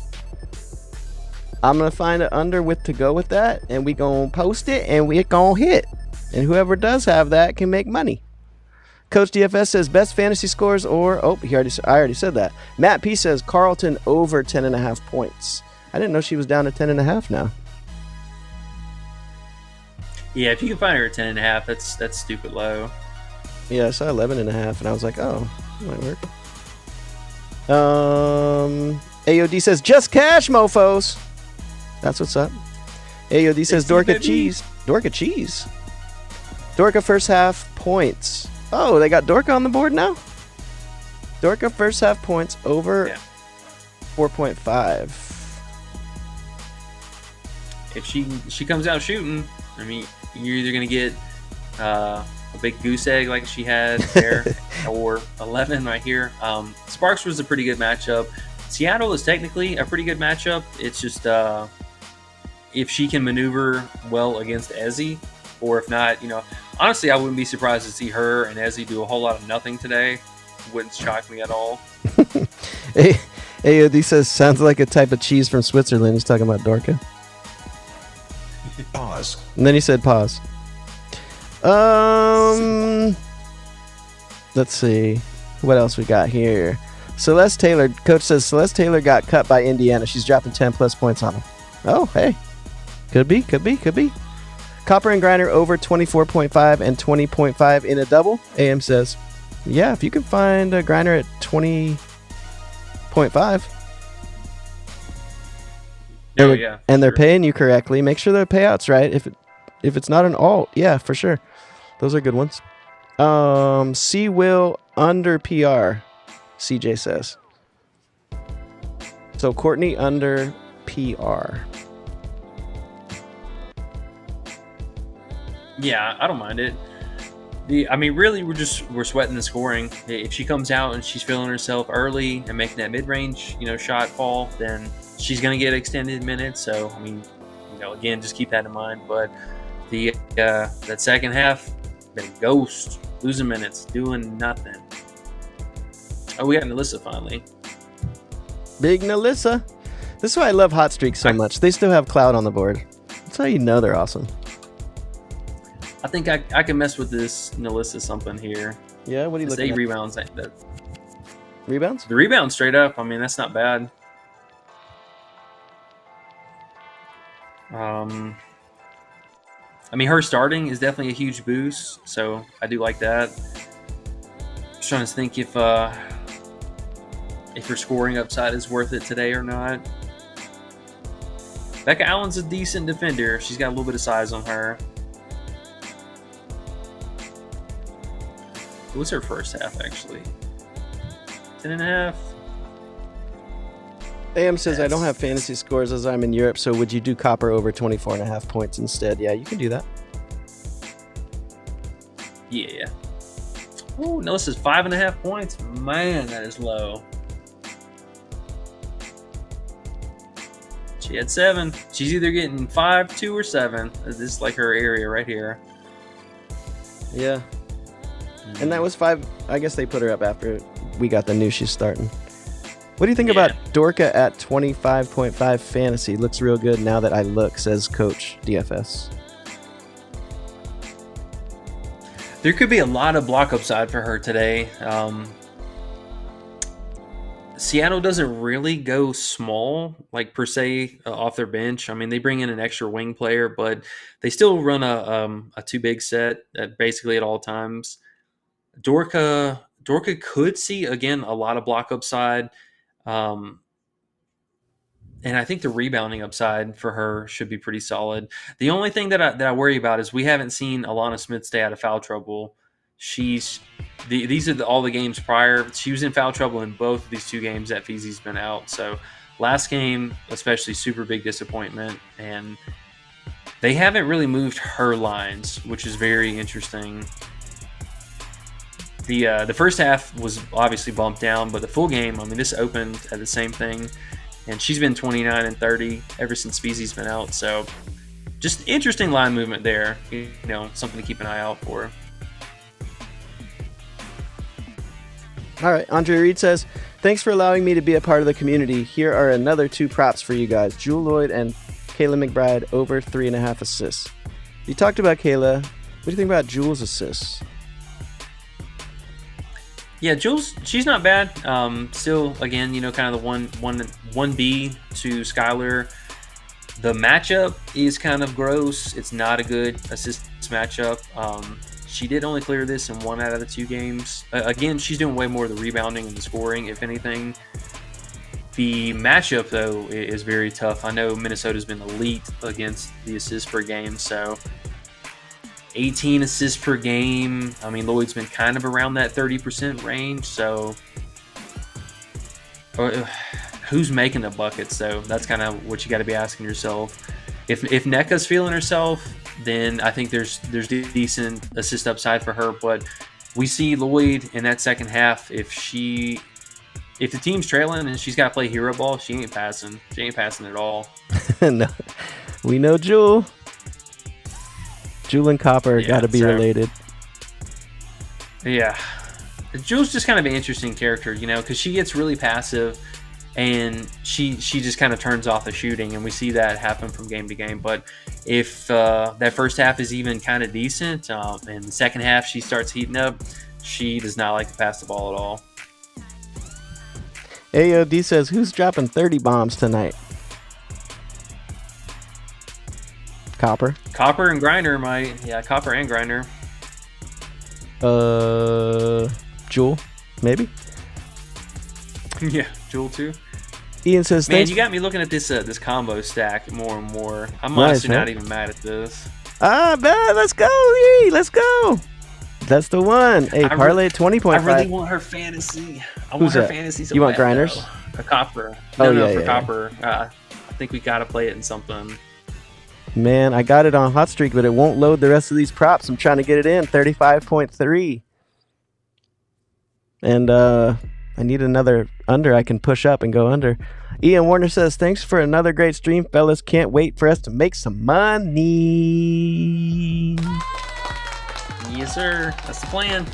I'm going to find an under with to go with that, and we going to post it, and we going to hit. And whoever does have that can make money. Coach DFS says best fantasy scores or... Oh, I already said that. Matt P says Carlton over 10.5 points. I didn't know she was down to 10.5 now. Yeah, if you can find her at 10.5, that's stupid low. Yeah, I saw 11.5, and I was like, oh, that might work. AOD says just cash, mofos. That's what's up. AOD says Dorka cheese. Dorka cheese. Dorka first half points. Oh, they got Dorka on the board now? Dorka first half points over 4.5. If she comes out shooting, I mean, you're either going to get a big goose egg like she had there or 11 right here. Sparks was a pretty good matchup. Seattle is technically a pretty good matchup. It's just if she can maneuver well against Ezzy, or if not, honestly, I wouldn't be surprised to see her and Ezzy do a whole lot of nothing today. Wouldn't shock me at all. AOD says sounds like a type of cheese from Switzerland. He's talking about Dorka. Pause. And then he said pause. Let's see. What else we got here? Celeste Taylor. Coach says Celeste Taylor got cut by Indiana. She's dropping 10 plus points on him. Oh, hey. Could be. Copper and Grinder over 24.5 and 20.5 in a double. AM says, yeah, if you can find a Grinder at 20.5. Oh, yeah. And they're paying you correctly. Make sure their payout's right. If it's not an alt, yeah, for sure. Those are good ones. C will under PR, CJ says. So Courtney under PR. Yeah, I don't mind it. Really, we're sweating the scoring. If she comes out and she's feeling herself early and making that mid-range, shot fall, then she's going to get extended minutes. So, again, just keep that in mind. But that second half, been ghost, losing minutes, doing nothing. Oh, we got Nalissa finally. Big Nalissa. This is why I love hot streaks so much. They still have cloud on the board. That's how you know they're awesome. I think I can mess with this Nalissa something here. Yeah, what are you looking 8 at? rebounds. Rebounds? The rebound straight up. That's not bad. Her starting is definitely a huge boost, so I do like that. Just trying to think if her scoring upside is worth it today or not. Becca Allen's a decent defender. She's got a little bit of size on her. What's her first half, actually? 10.5. AM says, I don't have fantasy scores as I'm in Europe, so would you do Copper over 24.5 points instead? Yeah, you can do that. Yeah. Oh, Nalissa's 5.5 points. Man, that is low. She had 7. She's either getting 5, 2, or 7. This is like her area right here. Yeah. And that was 5. I guess they put her up after we got the news she's starting. What do you think about Dorka at 25.5 fantasy? Looks real good now that I look, says Coach DFS. There could be a lot of block upside for her today. Seattle doesn't really go small, like per se, off their bench. They bring in an extra wing player, but they still run a 2-big set basically at all times. Dorka could see, again, a lot of block upside. And I think the rebounding upside for her should be pretty solid. The only thing that I worry about is we haven't seen Alana Smith stay out of foul trouble. These are all the games prior. She was in foul trouble in both of these 2 games that Feezy's been out. So last game, especially, super big disappointment. And They haven't really moved her lines, which is very interesting. The first half was obviously bumped down, but the full game, I mean, this opened at the same thing, and she's been 29 and 30 ever since Feezy's been out. So just interesting line movement there. You know, something to keep an eye out for. All right, Andre Reed says, thanks for allowing me to be a part of the community. Here are another 2 props for you guys. Jewel Lloyd and Kayla McBride over 3.5 assists. You talked about Kayla. What do you think about Jewel's assists? Yeah, Jules, she's not bad. Still, again, you know, kind of the 1B to Skylar. The matchup is kind of gross. It's not a good assists matchup. She did only clear this in 1 out of the 2 games. Again, she's doing way more of the rebounding and the scoring, if anything. The matchup, though, is very tough. I know Minnesota's been elite against the assists per game, so 18 assists per game. I mean, Lloyd's been kind of around that 30% range, so who's making the buckets, though? That's kind of what you got to be asking yourself. If NECA's feeling herself, then I think there's decent assist upside for her, but we see Lloyd in that second half. If the team's trailing and she's got to play hero ball, she ain't passing. She ain't passing at all. No, we know Jewel. Jewel and Copper got to be related. Yeah. Jewel's just kind of an interesting character, you know, because she gets really passive and she just kind of turns off the shooting, and we see that happen from game to game. But if that first half is even kind of decent, and the second half she starts heating up, she does not like to pass the ball at all. AOD says, who's dropping 30 bombs tonight? Copper and Grinder might. Yeah, Copper and Grinder. Jewel, maybe? Yeah, Jewel too. Ian says, man, you got me looking at this combo stack more and more. I'm honestly not even mad at this. Man, let's go, E! Let's go! That's the one. Hey, parlay 20.5. I really want her fantasy. Who's that? Fantasy so you want bad, Grinders? A Copper. For Copper. I think we got to play it in something. Man, I got it on Hot Streak, but it won't load the rest of these props. I'm trying to get it in. 35.3. And I need another under I can push up and go under. Ian Warner says, thanks for another great stream, fellas. Can't wait for us to make some money. Yes, sir. That's the plan.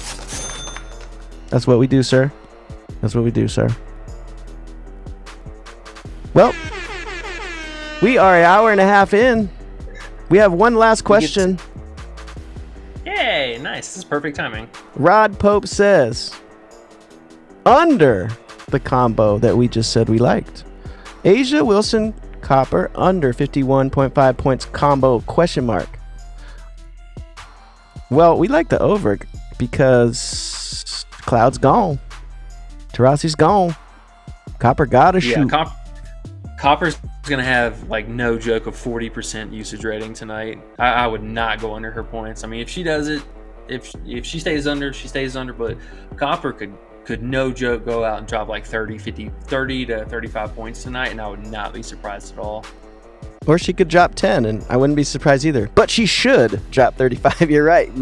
That's what we do, sir. That's what we do, sir. Well, we are an hour and a half in. We have one last question. Yay, nice. This is perfect timing. Rod Pope says, under the combo that we just said we liked. Asia Wilson Copper under 51.5 points combo question mark. Well, we like the over because Cloud's gone. Tarasi's gone. Copper gotta shoot. Copper's going to have, like, no joke, of 40% usage rating tonight. I would not go under her points. I mean, if she does it, if she stays under, she stays under. But Copper could no joke go out and drop like 30 to 35 points tonight, and I would not be surprised at all. Or she could drop 10, and I wouldn't be surprised either. But she should drop 35. You're right.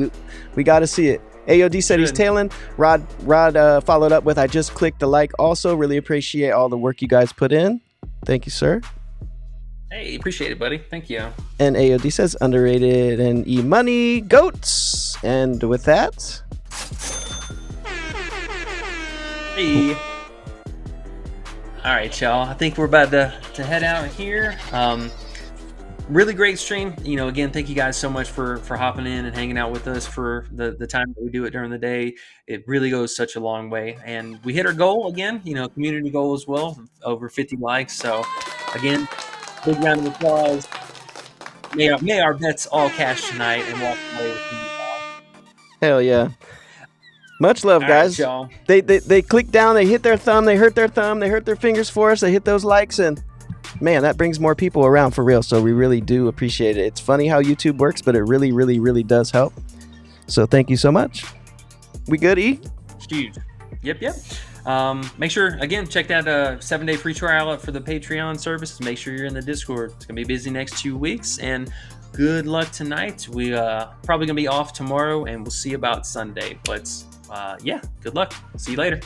We got to see it. AOD said he's tailing. Rod followed up with, I just clicked the like. Also, really appreciate all the work you guys put in. Thank you, sir. Hey, appreciate it, buddy. Thank you. And AOD says underrated and E-money goats. And with that, hey. All right, y'all. I think we're about to head out here. Really great stream. You know, again, thank you guys so much for hopping in and hanging out with us for the time that we do it during the day. It really goes such a long way. And we hit our goal again, you know, community goal as well, over 50 likes. So, again, big round of applause. May our bets all cash tonight and walk away with you. hell yeah. Much love, All guys. right, y'all. They click down, they hit their thumb, they hurt their thumb, they hurt their fingers for us, they hit those likes, and man, that brings more people around for real. So we really do appreciate it. It's funny how YouTube works, but it really, really, really does help. So thank you so much. We good, E? Huge. Yep. Make sure, again, check that 7-day free trial out for the Patreon services. Make sure you're in the Discord. It's going to be busy next 2 weeks. And good luck tonight. We probably gonna be off tomorrow, and we'll see about Sunday. But yeah, good luck. See you later.